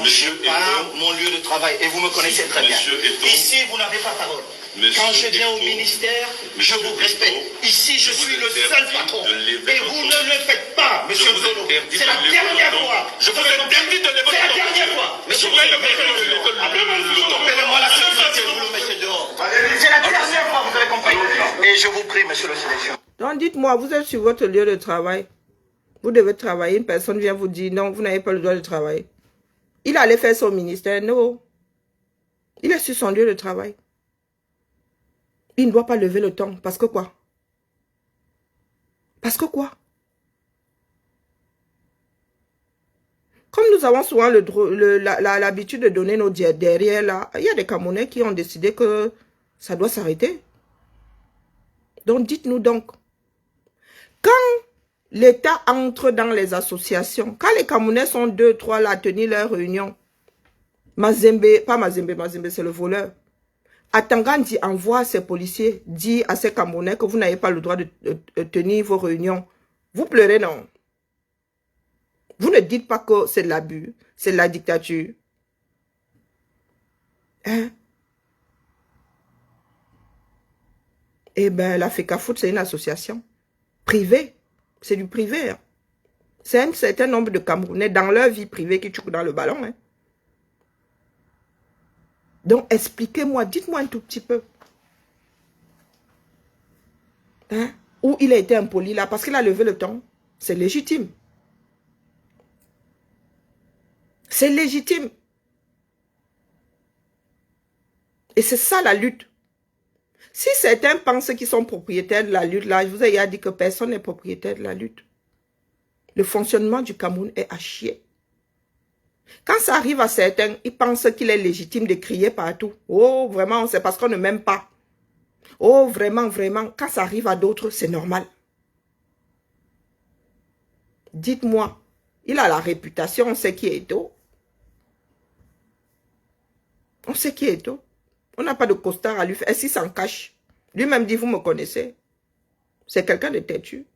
Je pars mon lieu de travail et vous me connaissez très bien. Ici, vous n'avez pas parole. Quand je viens au ministère, je vous respecte. Ici, je suis le seul patron. Et vous ne le faites pas, monsieur Zolo. C'est la dernière fois. Je vous interdis de lever. C'est la dernière fois. Monsieur Zolo, appelez-moi la sécurité, vous le mettez dehors. C'est la dernière fois, vous avez compris. Et je vous prie, monsieur le sélectionneur. Donc dites-moi, vous êtes sur votre lieu de travail. Vous devez travailler. Une personne vient vous dire non, vous n'avez pas le droit de travailler. Il allait faire son ministère. Non. Il est sur son lieu de travail. Il ne doit pas lever le ton. Parce que quoi? Parce que quoi? Comme nous avons souvent l'habitude de donner nos derrière là, il y a des Camerounais qui ont décidé que ça doit s'arrêter. Donc dites-nous donc, quand l'État entre dans les associations, quand les Camerounais sont 2, 3 là à tenir leur réunion, Mazembe, pas Mazembe, Mazembe c'est le voleur. Atangandi envoie ses policiers, dit à ces Camerounais que vous n'avez pas le droit de tenir vos réunions. Vous pleurez, non? Vous ne dites pas que c'est de l'abus, c'est de la dictature. Hein? Eh bien, la FECAFOOT, c'est une association privée. C'est du privé. Hein. C'est un certain nombre de Camerounais dans leur vie privée qui tuent dans le ballon. Hein. Donc, expliquez-moi, dites-moi un tout petit peu. Hein? Où il a été impoli là, parce qu'il a levé le ton. C'est légitime. C'est légitime. Et c'est ça la lutte. Si certains pensent qu'ils sont propriétaires de la lutte, là, je vous ai dit que personne n'est propriétaire de la lutte. Le fonctionnement du Cameroun est à chier. Quand ça arrive à certains, ils pensent qu'il est légitime de crier partout. Oh, vraiment, c'est parce qu'on ne m'aime pas. Oh, vraiment, vraiment, quand ça arrive à d'autres, c'est normal. Dites-moi, il a la réputation, on sait qui est Eto. On sait qui est Eto. On n'a pas de costard à lui faire. Est-ce qu'il s'en cache? Lui-même dit, vous me connaissez. C'est quelqu'un de têtu.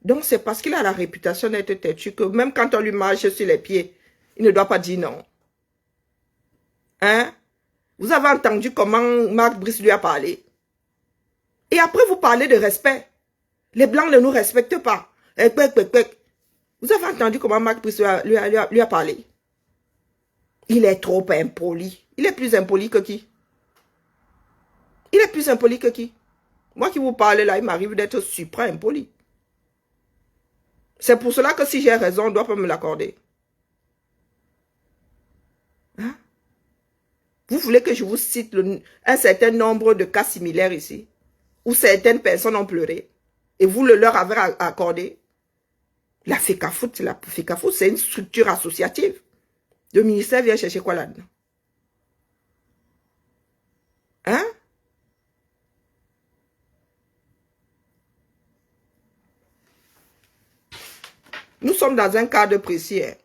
Donc, c'est parce qu'il a la réputation d'être têtu que même quand on lui marche sur les pieds, il ne doit pas dire non. Hein? Vous avez entendu comment Marc Brice lui a parlé. Et après, vous parlez de respect. Les Blancs ne nous respectent pas. Vous avez entendu comment Marc Brice lui a parlé. Il est trop impoli. Il est plus impoli que qui? Il est plus impoli que qui? Moi qui vous parle là, il m'arrive d'être super impoli. C'est pour cela que si j'ai raison, on ne doit pas me l'accorder. Hein? Vous voulez que je vous cite un certain nombre de cas similaires ici, où certaines personnes ont pleuré, et vous le leur avez accordé? La FECAFOOT, c'est une structure associative. Le ministère vient chercher quoi là-dedans? Hein? Nous sommes dans un cadre précis. Hein.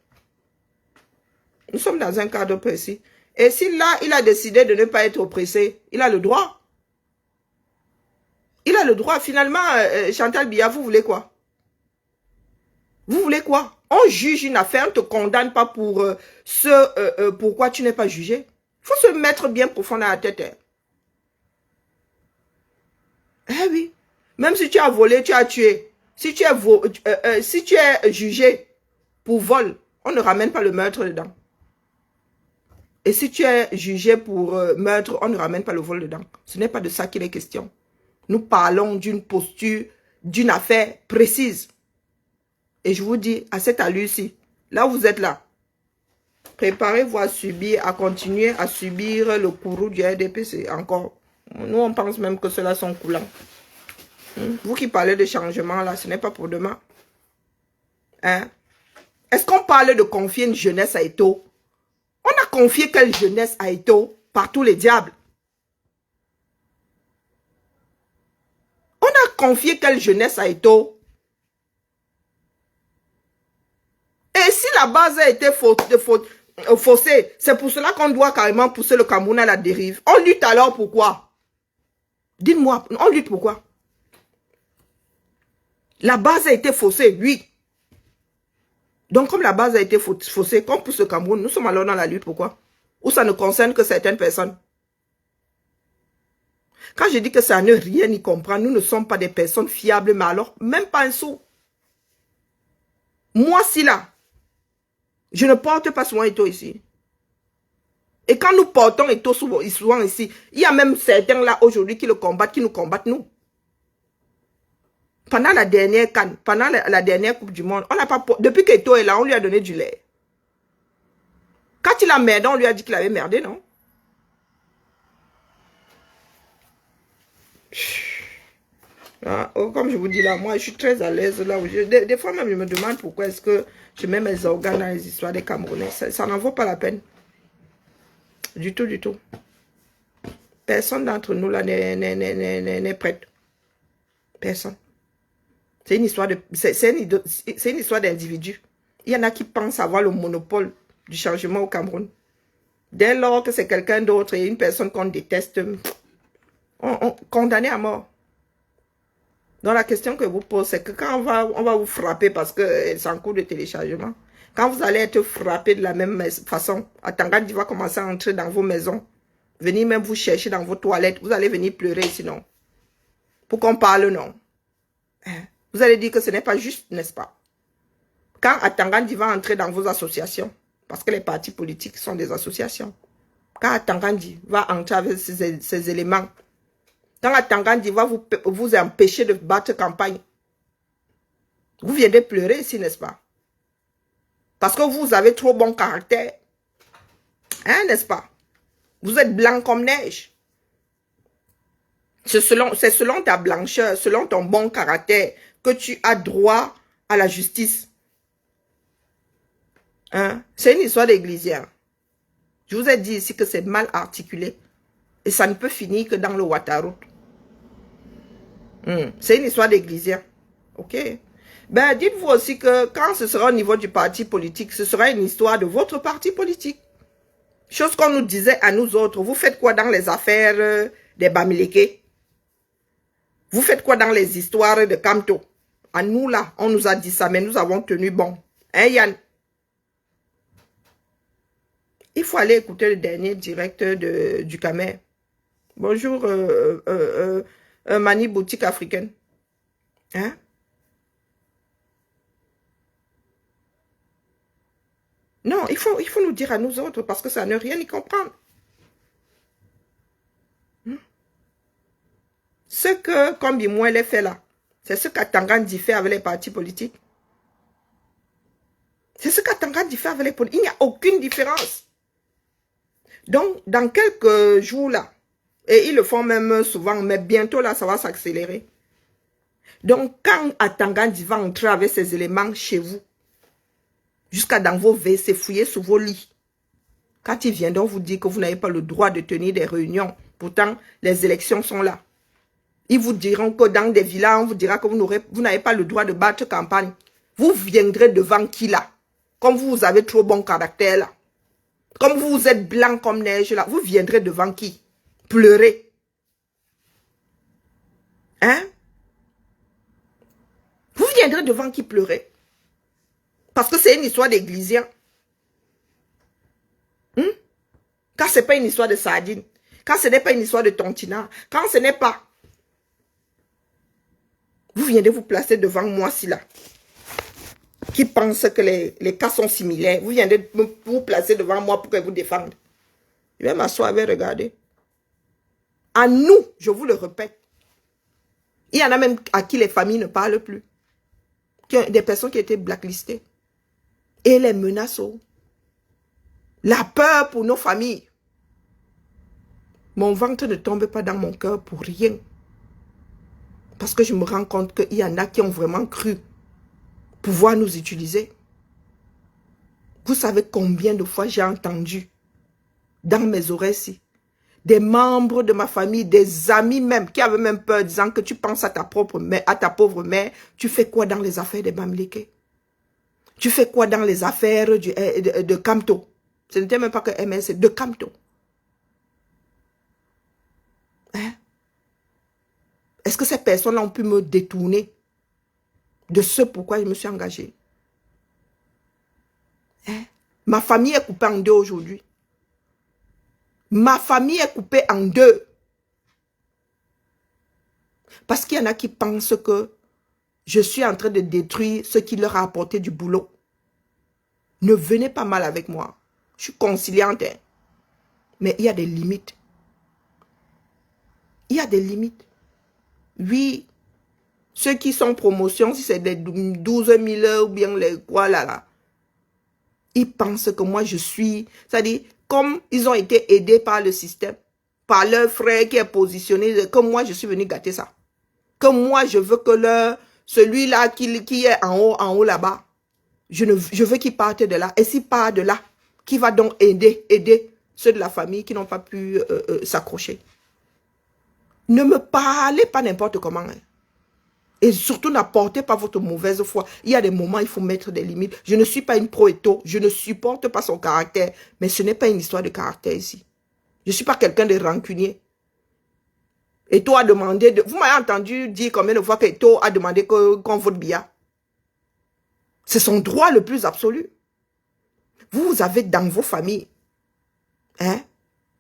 Nous sommes dans un cadre précis. Et si là, il a décidé de ne pas être oppressé, il a le droit. Il a le droit. Finalement, Chantal Biya, vous voulez quoi? Vous voulez quoi? On juge une affaire, on ne te condamne pas pour pourquoi tu n'es pas jugé. Il faut se mettre bien profond dans la tête. Hein. Eh oui. Même si tu as volé, tu as tué. Si tu es jugé pour vol, on ne ramène pas le meurtre dedans. Et si tu es jugé pour meurtre, on ne ramène pas le vol dedans. Ce n'est pas de ça qu'il est question. Nous parlons d'une posture, d'une affaire précise. Et je vous dis, à cette allure-ci, là où vous êtes là, préparez-vous à subir, à continuer à subir le courroux du RDPC. Encore. Nous, on pense même que ceux-là sont coulants. Vous qui parlez de changement, là, ce n'est pas pour demain. Hein? Est-ce qu'on parle de confier une jeunesse à Eto? On a confié quelle jeunesse à Eto par tous les diables? On a confié quelle jeunesse à Eto? Et si la base a été faussée, c'est pour cela qu'on doit carrément pousser le Cameroun à la dérive. On lutte alors pourquoi? Dites-moi, on lutte pourquoi? La base a été faussée, oui. Donc, comme la base a été faussée, comme pour ce Cameroun, nous sommes alors dans la lutte, pourquoi? Ou ça ne concerne que certaines personnes. Quand je dis que ça ne rien y comprend, nous ne sommes pas des personnes fiables, mais alors, même pas un sou. Moi, si là, je ne porte pas souvent Eto'o ici. Et quand nous portons Eto'o souvent ici, il y a même certains là aujourd'hui qui le combattent, qui nous combattent nous. Pendant la dernière CAN, pendant la dernière Coupe du Monde, on n'a pas, depuis qu'Eto'o est là, on lui a donné du lait. Quand il a merdé, on lui a dit qu'il avait merdé, non? Ah, oh, comme je vous dis là, moi je suis très à l'aise là. Des fois même je me demande pourquoi est-ce que je mets mes organes dans les histoires des Camerounais. Ça n'en vaut pas la peine. Du tout, du tout. Personne d'entre nous là n'est prêt. Personne. C'est une histoire de, c'est une histoire d'individus. Il y en a qui pensent avoir le monopole du changement au Cameroun. Dès lors que c'est quelqu'un d'autre et une personne qu'on déteste, on condamné à mort. Donc la question que vous posez, c'est que quand on va vous frapper parce que c'est en cours de téléchargement, quand vous allez être frappé de la même façon, Atangandi va commencer à entrer dans vos maisons, venir même vous chercher dans vos toilettes, vous allez venir pleurer sinon. Pour qu'on parle, non. Vous allez dire que ce n'est pas juste, n'est-ce pas? Quand Atangandi va entrer dans vos associations, parce que les partis politiques sont des associations, quand Atangandi va entrer avec ces éléments, quand Atangandi va vous empêcher de battre campagne, vous viendrez pleurer ici, n'est-ce pas? Parce que vous avez trop bon caractère. Hein, n'est-ce pas? Vous êtes blanc comme neige. C'est selon ta blancheur, selon ton bon caractère, que tu as droit à la justice. Hein? C'est une histoire d'églisien. Je vous ai dit ici que c'est mal articulé. Et ça ne peut finir que dans le Ouattara. C'est une histoire d'églisien. Ok? Ben, dites-vous aussi que quand ce sera au niveau du parti politique, ce sera une histoire de votre parti politique. Chose qu'on nous disait à nous autres. Vous faites quoi dans les affaires des Bamileke? Vous faites quoi dans les histoires de Kamto? À nous là, on nous a dit ça, mais nous avons tenu bon. Hein, Yann? Il faut aller écouter le dernier direct du Camer. Bonjour, Mani Boutique Africaine. Hein? Non, il faut nous dire à nous autres parce que ça ne rien y comprendre. Ce que Kombi Mouele fait là, c'est ce qu'Atangandi fait avec les partis politiques. C'est ce qu'Atangandi fait avec les politiques. Il n'y a aucune différence. Donc, dans quelques jours là, et ils le font même souvent, mais bientôt là, ça va s'accélérer. Donc, quand Atangandi va entrer avec ces éléments chez vous, jusqu'à dans vos WC, fouiller sous vos lits, quand ils viendront vous dire que vous n'avez pas le droit de tenir des réunions, pourtant les élections sont là. Ils vous diront que dans des villas, on vous dira que vous n'avez pas le droit de battre campagne. Vous viendrez devant qui là? Comme vous avez trop bon caractère là. Comme vous êtes blanc comme neige là. Vous viendrez devant qui? Pleurer. Hein? Vous viendrez devant qui pleurer? Parce que c'est une histoire d'églisiens. Quand ce n'est pas une histoire de sardines. Quand ce n'est pas une histoire de tontina. Quand ce n'est pas... Vous viendrez vous placer devant moi, si là. Qui pense que les cas sont similaires. Vous viendrez vous placer devant moi pour que vous défende. Je vais m'asseoir et regarder. À nous, je vous le répète. Il y en a même à qui les familles ne parlent plus. Des personnes qui étaient blacklistées. Et les menaces. La peur pour nos familles. Mon ventre ne tombe pas dans mon cœur pour rien. Parce que je me rends compte qu'il y en a qui ont vraiment cru pouvoir nous utiliser. Vous savez combien de fois j'ai entendu dans mes oreilles des membres de ma famille, des amis même, qui avaient même peur, disant que tu penses à ta pauvre mère, tu fais quoi dans les affaires des Bamileke? Tu fais quoi dans les affaires de Kamto? Ce n'était même pas que MS, c'est de Kamto. Hein? Est-ce que ces personnes-là ont pu me détourner de ce pourquoi je me suis engagée? Hein? Ma famille est coupée en deux aujourd'hui. Ma famille est coupée en deux. Parce qu'il y en a qui pensent que je suis en train de détruire ce qui leur a apporté du boulot. Ne venez pas mal avec moi. Je suis conciliante. Hein. Mais il y a des limites. Il y a des limites. Oui. Ceux qui sont en promotion, si c'est des 12 000 ou bien les quoi là. Ils pensent que moi je suis... C'est-à-dire, comme ils ont été aidés par le système, par leur frère qui est positionné, que moi je suis venu gâter ça. Que moi je veux que celui-là qui est en haut là-bas, je veux qu'il parte de là. Et s'il part de là, qui va donc aider ceux de la famille qui n'ont pas pu s'accrocher. Ne me parlez pas n'importe comment. Hein. Et surtout, n'apportez pas votre mauvaise foi. Il y a des moments, il faut mettre des limites. Je ne suis pas une pro-éto. Je ne supporte pas son caractère. Mais ce n'est pas une histoire de caractère ici. Je ne suis pas quelqu'un de rancunier. Eto a demandé... Vous m'avez entendu dire combien de fois qu'Eto a demandé qu'on vote Biya. C'est son droit le plus absolu. Vous avez dans vos familles, hein,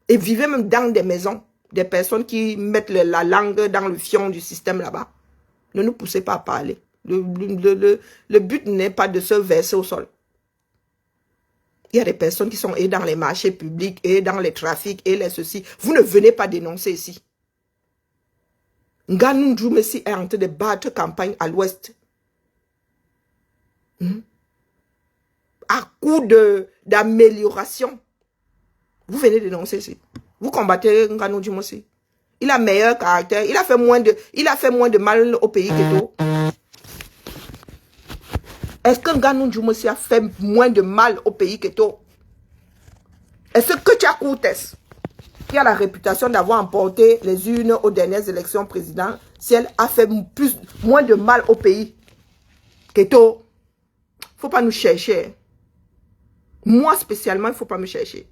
et vivez même dans des maisons, des personnes qui mettent la langue dans le fion du système là-bas. Ne nous poussez pas à parler. Le but n'est pas de se verser au sol. Il y a des personnes qui sont et dans les marchés publics, et dans les trafics, et les ceci. Vous ne venez pas dénoncer ici. Nganou Djoumessi est en train de battre campagne à l'ouest. À coup d'amélioration. Vous venez dénoncer ici. Vous combattez Nganou Djoumessi. Il a meilleur caractère. Il a fait moins de mal au pays que toi. Est-ce que Nganou Djoumessi a fait moins de mal au pays que toi? Est-ce que Tchia Koutes, qui a la réputation d'avoir emporté les urnes aux dernières élections présidentielles, a fait moins de mal au pays que toi? Il ne faut pas nous chercher. Moi spécialement, il ne faut pas me chercher.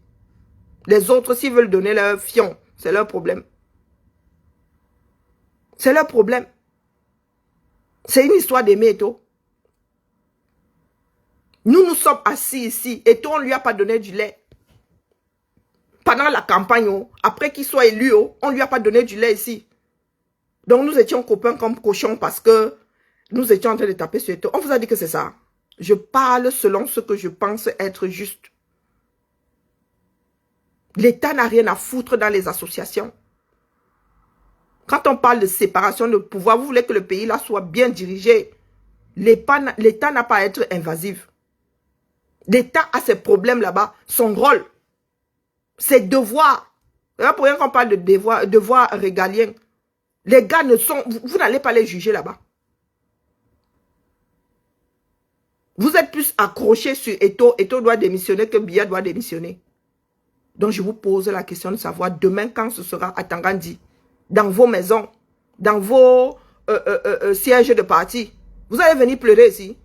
Les autres, s'ils veulent donner leur fion, c'est leur problème. C'est leur problème. C'est une histoire d'aimer et tout. Nous sommes assis ici et tout, on ne lui a pas donné du lait. Pendant la campagne, après qu'il soit élu, on ne lui a pas donné du lait ici. Donc nous étions copains comme cochons parce que nous étions en train de taper sur tout. On vous a dit que c'est ça. Je parle selon ce que je pense être juste. L'État n'a rien à foutre dans les associations. Quand on parle de séparation de pouvoir, vous voulez que le pays là soit bien dirigé. L'État n'a pas à être invasif. L'État a ses problèmes là-bas, son rôle, ses devoirs. C'est pas pour rien qu'on parle de devoirs régaliens. Les gars ne sont... Vous n'allez pas les juger là-bas. Vous êtes plus accrochés sur Eto. Eto doit démissionner que Biya doit démissionner. Donc je vous pose la question de savoir demain quand ce sera à Tangandi, dans vos maisons, dans vos sièges de parti. Vous allez venir pleurer ici.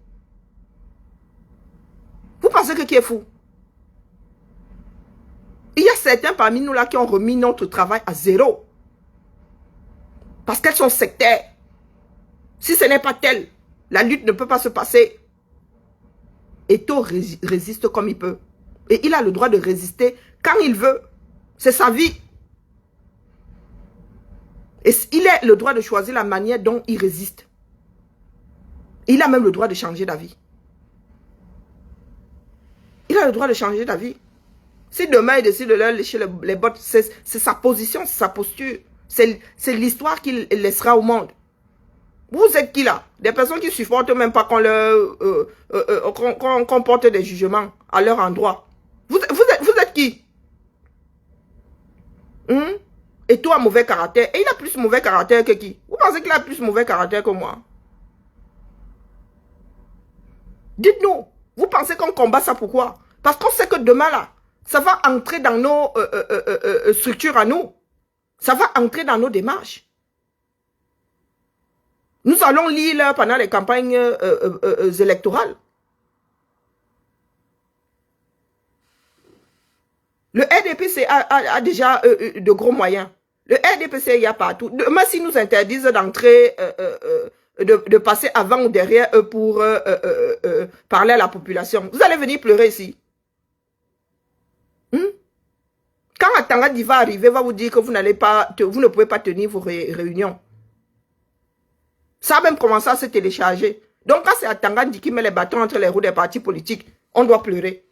Vous pensez que qui est fou? Il y a certains parmi nous là qui ont remis notre travail à zéro. Parce qu'elles sont sectaires. Si ce n'est pas tel, la lutte ne peut pas se passer. Eto résiste comme il peut. Et il a le droit de résister quand il veut. C'est sa vie. Et il a le droit de choisir la manière dont il résiste. Il a même le droit de changer d'avis. Il a le droit de changer d'avis. Si demain il décide de leur lécher les bottes, c'est sa position, c'est sa posture. C'est l'histoire qu'il laissera au monde. Vous êtes qui là? Des personnes qui ne supportent même pas qu'on porte des jugements à leur endroit. Vous êtes qui? Et toi, mauvais caractère. Et il a plus mauvais caractère que qui? Vous pensez qu'il a plus mauvais caractère que moi? Dites-nous. Vous pensez qu'on combat ça pourquoi? Parce qu'on sait que demain là, ça va entrer dans nos structures à nous. Ça va entrer dans nos démarches. Nous allons lire pendant les campagnes électorales. Le RDPC a déjà de gros moyens. Le RDPC, il y a partout. Demain, s'ils nous interdisent d'entrer, de passer avant ou derrière eux pour parler à la population, vous allez venir pleurer ici. Quand Atangandi va arriver, va vous dire que vous ne pouvez pas tenir vos réunions. Ça a même commencé à se télécharger. Donc, quand c'est Atangandi qui met les bâtons entre les roues des partis politiques, on doit pleurer.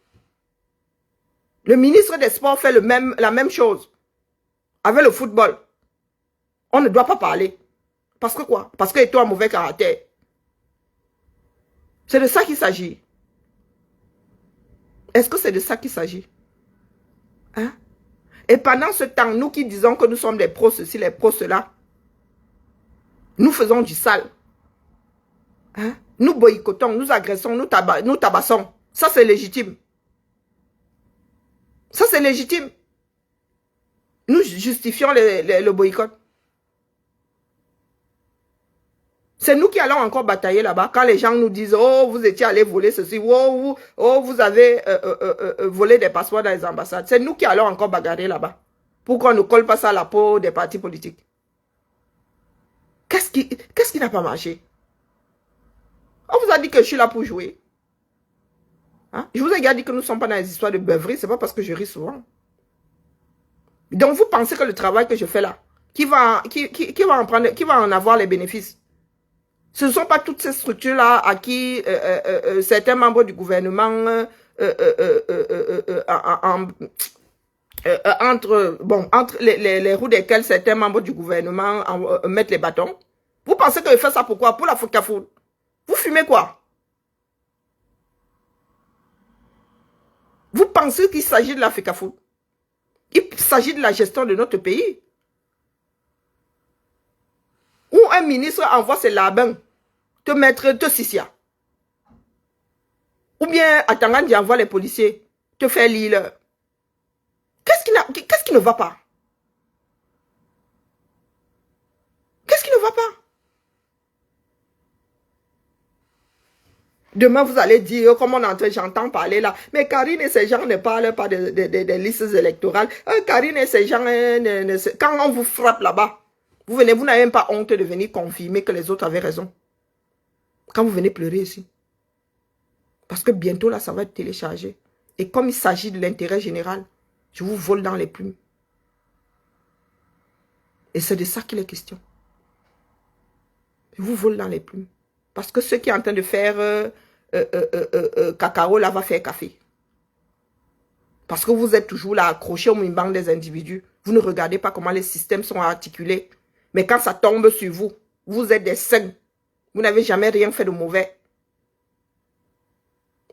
Le ministre des Sports fait la même chose. Avec le football. On ne doit pas parler. Parce que quoi? Parce que toi, un mauvais caractère. C'est de ça qu'il s'agit. Est-ce que c'est de ça qu'il s'agit? Hein? Et pendant ce temps, nous qui disons que nous sommes des pros ceci, les pros cela, nous faisons du sale. Hein? Nous boycottons, nous agressons, nous tabassons. Ça, c'est légitime. Ça, c'est légitime. Nous justifions le boycott. C'est nous qui allons encore batailler là-bas. Quand les gens nous disent, oh, vous étiez allé voler ceci, oh, vous avez volé des passeports dans les ambassades. C'est nous qui allons encore bagarrer là-bas. Pour qu'on ne colle pas ça à la peau des partis politiques. Qu'est-ce qui n'a pas marché? On vous a dit que je suis là pour jouer. Hein? Je vous ai déjà dit que nous ne sommes pas dans les histoires de beuverie. Ce n'est pas parce que je ris souvent. Donc vous pensez que le travail que je fais là, qui va en avoir les bénéfices? Ce ne sont pas toutes ces structures-là à qui certains membres du gouvernement entre les roues desquelles certains membres du gouvernement mettent les bâtons. Vous pensez que je fais ça pourquoi? Pour la FECAFOOT. Vous fumez quoi? Vous pensez qu'il s'agit de la FECAFOOT? Il s'agit de la gestion de notre pays. Ou un ministre envoie ses labins te sissia. Ou bien Atangandi envoie les policiers te faire lire. Qu'est-ce qui ne va pas? Qu'est-ce qui ne va pas? Demain, vous allez dire, comme on entend, j'entends parler là, mais Karine et ces gens ne parlent pas des listes électorales. Karine et ces gens, quand on vous frappe là-bas, vous n'avez même pas honte de venir confirmer que les autres avaient raison. Quand vous venez pleurer ici. Parce que bientôt là, ça va être téléchargé. Et comme il s'agit de l'intérêt général, je vous vole dans les plumes. Et c'est de ça qu'il est question. Je vous vole dans les plumes. Parce que ceux qui sont en train de faire cacao, là, va faire café. Parce que vous êtes toujours là, accroché au mimban des individus. Vous ne regardez pas comment les systèmes sont articulés. Mais quand ça tombe sur vous, vous êtes des saints. Vous n'avez jamais rien fait de mauvais.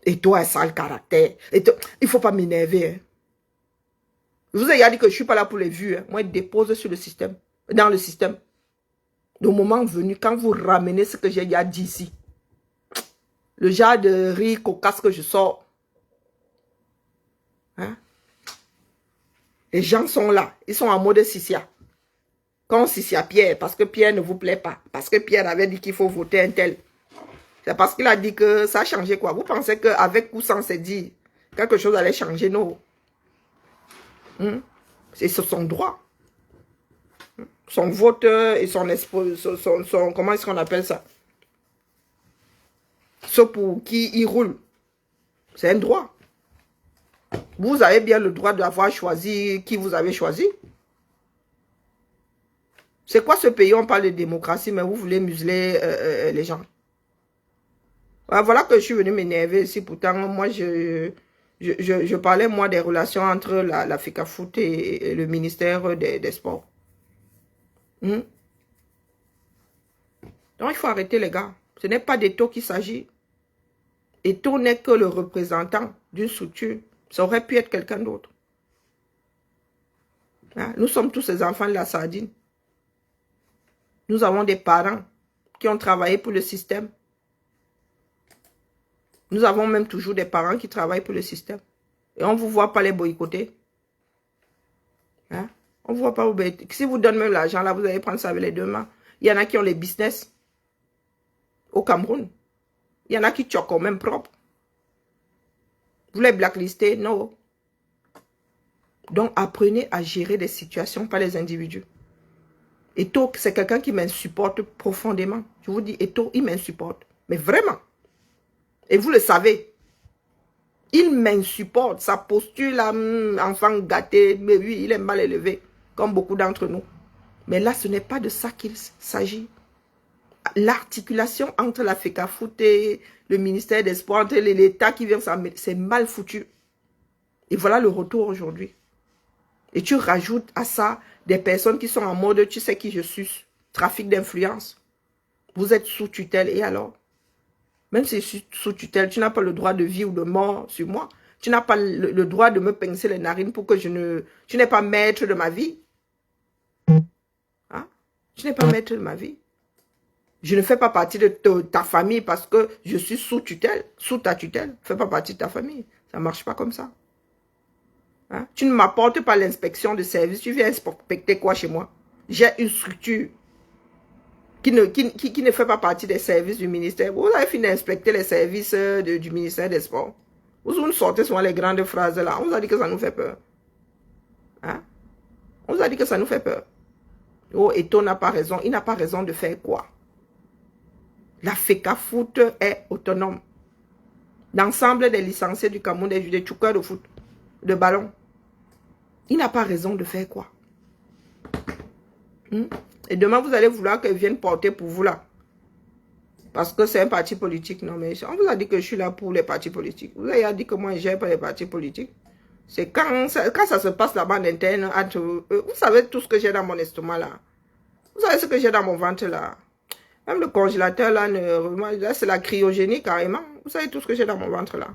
Et toi, un sale caractère. Il ne faut pas m'énerver. Hein. Je vous ai déjà dit que je ne suis pas là pour les vues. Hein. Moi, je dépose sur le système. Dans le système. Le moment venu, quand vous ramenez ce que j'ai déjà dit ici, le genre de riz cocasse que je sors, hein? Les gens sont là. Ils sont en mode sissia. Quand on sissia Pierre, parce que Pierre ne vous plaît pas, parce que Pierre avait dit qu'il faut voter un tel. C'est parce qu'il a dit que ça a changé quoi? Vous pensez qu'avec ou sans se dire, quelque chose allait changer? Non. C'est son droit. Son vote et son comment est-ce qu'on appelle ça? Ce pour qui il roule. C'est un droit. Vous avez bien le droit d'avoir choisi qui vous avez choisi. C'est quoi ce pays? On parle de démocratie, mais vous voulez museler les gens. Voilà que je suis venu m'énerver ici. Pourtant, moi, je parlais, moi, des relations entre la FECAFOOT et le ministère des Sports. Donc, il faut arrêter, les gars. Ce n'est pas d'Eto qu'il s'agit. Eto n'est que le représentant d'une structure. Ça aurait pu être quelqu'un d'autre. Hein? Nous sommes tous ces enfants de la sardine. Nous avons des parents qui ont travaillé pour le système. Nous avons même toujours des parents qui travaillent pour le système. Et on ne vous voit pas les boycotter. Hein? On ne vous voit pas vous boycotter. Si vous donnez même l'argent, là, vous allez prendre ça avec les deux mains. Il y en a qui ont les business au Cameroun. Il y en a qui choquent même propre. Vous les blacklistez? Non. Donc, apprenez à gérer des situations par les individus. Eto, c'est quelqu'un qui m'insupporte profondément. Je vous dis, Eto, il m'insupporte. Mais vraiment. Et vous le savez. Il m'insupporte. Sa posture, là, enfant gâté, mais oui, il est mal élevé, comme beaucoup d'entre nous. Mais là, ce n'est pas de ça qu'il s'agit. L'articulation entre la FECAFOOT et le ministère des Sports, entre l'État qui vient, c'est mal foutu. Et voilà le retour aujourd'hui. Et tu rajoutes à ça des personnes qui sont en mode, tu sais qui je suis, trafic d'influence. Vous êtes sous tutelle, et alors? Même si je suis sous tutelle, tu n'as pas le droit de vie ou de mort sur moi. Tu n'as pas le droit de me pincer les narines pour que je ne... Tu n'es pas maître de ma vie. Hein? Tu n'es pas maître de ma vie. Je ne fais pas partie de ta famille parce que je suis sous tutelle, sous ta tutelle. Je ne fais pas partie de ta famille. Ça ne marche pas comme ça. Hein? Tu ne m'apportes pas l'inspection de service. Tu viens inspecter quoi chez moi? J'ai une structure qui ne fait pas partie des services du ministère. Vous avez fini d'inspecter les services du ministère des Sports. Vous nous sortez souvent les grandes phrases là. On vous a dit que ça nous fait peur. Hein? On vous a dit que ça nous fait peur. Oh, Eto n'a pas raison. Il n'a pas raison de faire quoi? La FECAFOOT est autonome. L'ensemble des licenciés du Cameroun, des tchoukeurs de foot, de ballon. Il n'a pas raison de faire quoi? Et demain, vous allez vouloir qu'ils viennent porter pour vous là. Parce que c'est un parti politique. Non, mais on vous a dit que je suis là pour les partis politiques. Vous avez dit que moi, je gère pas les partis politiques. C'est quand ça se passe là-bas en interne, entre vous savez tout ce que j'ai dans mon estomac là. Vous savez ce que j'ai dans mon ventre là. Même le congélateur là, là c'est la cryogénie carrément. Vous savez tout ce que j'ai dans mon ventre là.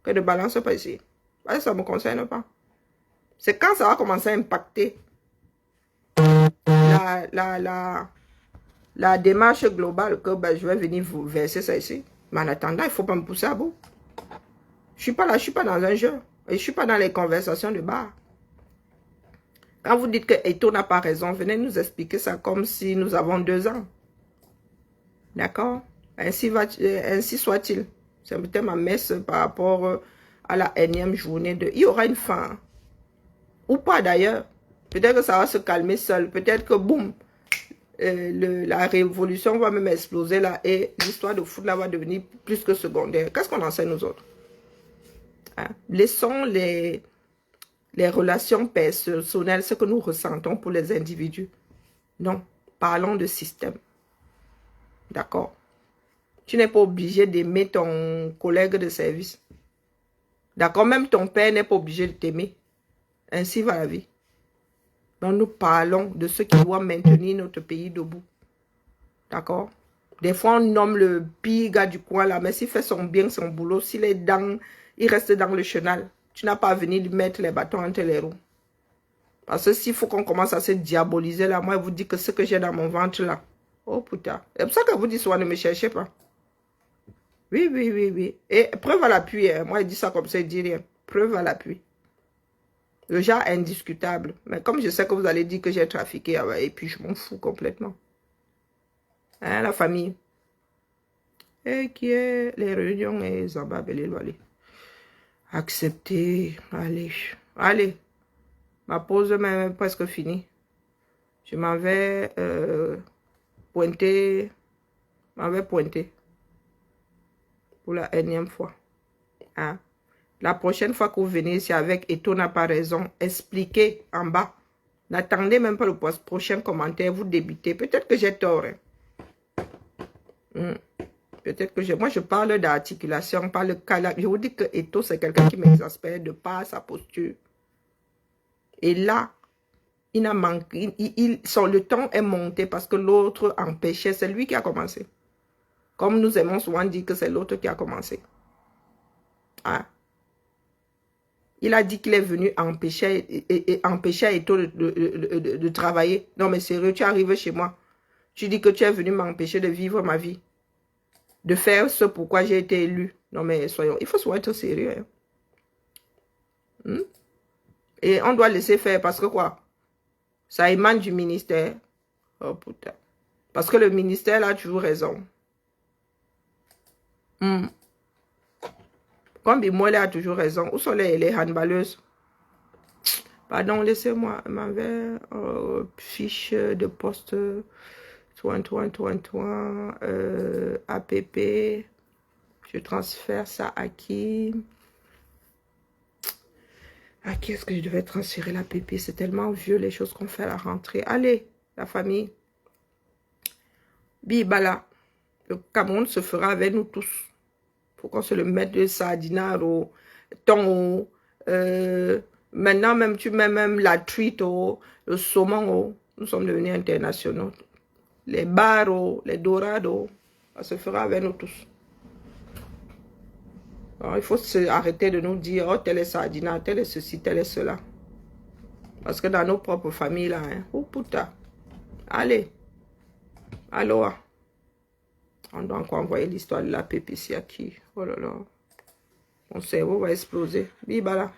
Que ne balance pas ici. Ça ne me concerne pas. C'est quand ça va commencer à impacter la démarche globale que je vais venir vous verser ça ici. Mais en attendant, il ne faut pas me pousser à bout. Je ne suis pas là, je ne suis pas dans un jeu. Et je ne suis pas dans les conversations de bar. Quand vous dites que Eto n'a pas raison, venez nous expliquer ça comme si nous avons 2 ans. D'accord? Ainsi soit-il. C'est peut-être ma messe par rapport à la énième journée de... Il y aura une fin. Ou pas d'ailleurs. Peut-être que ça va se calmer seul. Peut-être que boum, la révolution va même exploser là et l'histoire de foot là va devenir plus que secondaire. Qu'est-ce qu'on enseigne nous autres? Hein? Laissons les relations personnelles, ce que nous ressentons pour les individus. Non, parlons de système. D'accord? Tu n'es pas obligé d'aimer ton collègue de service. D'accord? Même ton père n'est pas obligé de t'aimer. Ainsi va la vie. Donc nous parlons de ce qui doit maintenir notre pays debout. D'accord? Des fois on nomme le pire gars du coin là, mais s'il fait son bien, son boulot, s'il est dans, il reste dans le chenal. Tu n'as pas à venir lui mettre les bâtons entre les roues. Parce que s'il faut qu'on commence à se diaboliser là, moi je vous dis que ce que j'ai dans mon ventre là, oh putain. C'est pour ça que vous dites souvent ne me cherchez pas. Oui, oui, oui, oui. Et preuve à l'appui, hein. Moi je dis ça comme ça, je dis rien. Preuve à l'appui. Le genre indiscutable. Mais comme je sais que vous allez dire que j'ai trafiqué, et puis je m'en fous complètement. Hein, la famille. Et qui est les réunions et Zamba Belé. Accepter. Allez. Allez. Ma pause est presque finie. Je m'en vais pointer. Pour la énième fois. Hein? La prochaine fois que vous venez ici avec Eto n'a pas raison, expliquez en bas. N'attendez même pas le prochain commentaire, vous débutez. Peut-être que j'ai tort. Hein? Peut-être que moi je parle d'articulation, pas le cas. Je vous dis que Eto c'est quelqu'un qui m'exaspère de par sa posture. Et là, il a manqué, le ton est monté parce que l'autre empêchait, c'est lui qui a commencé. Comme nous aimons souvent dire que c'est l'autre qui a commencé. Hein? Il a dit qu'il est venu empêcher Eto de travailler. Non mais sérieux, tu arrives chez moi. Tu dis que tu es venu m'empêcher de vivre ma vie. De faire ce pourquoi j'ai été élu. Non mais soyons, il faut souvent être sérieux. Hein? Et on doit laisser faire parce que quoi? Ça émane du ministère. Oh putain. Parce que le ministère là a toujours raison. Comme Bimoele a toujours raison. Où sont les handballeuses? Pardon, laissez-moi m'envoyer fiche de poste 21, APP. Je transfère ça à qui? À qui est-ce que je devais transférer l'APP? C'est tellement vieux les choses qu'on fait à la rentrée. Allez, la famille. Bibala. Le Cameroun se fera avec nous tous. Faut qu'on se le mette de sardinard au thon. Maintenant, même tu mets même la truite, le saumon. Nous sommes devenus internationaux. Les bars, les dorados. Ça se fera avec nous tous. Alors, il faut arrêter de nous dire, oh, tel est sardinard, tel est ceci, tel est cela. Parce que dans nos propres familles, là, hein, oh putain. Allez. Alors, on doit encore envoyer l'histoire de la PPC à qui? Oh là là. Mon cerveau va exploser. Bibala.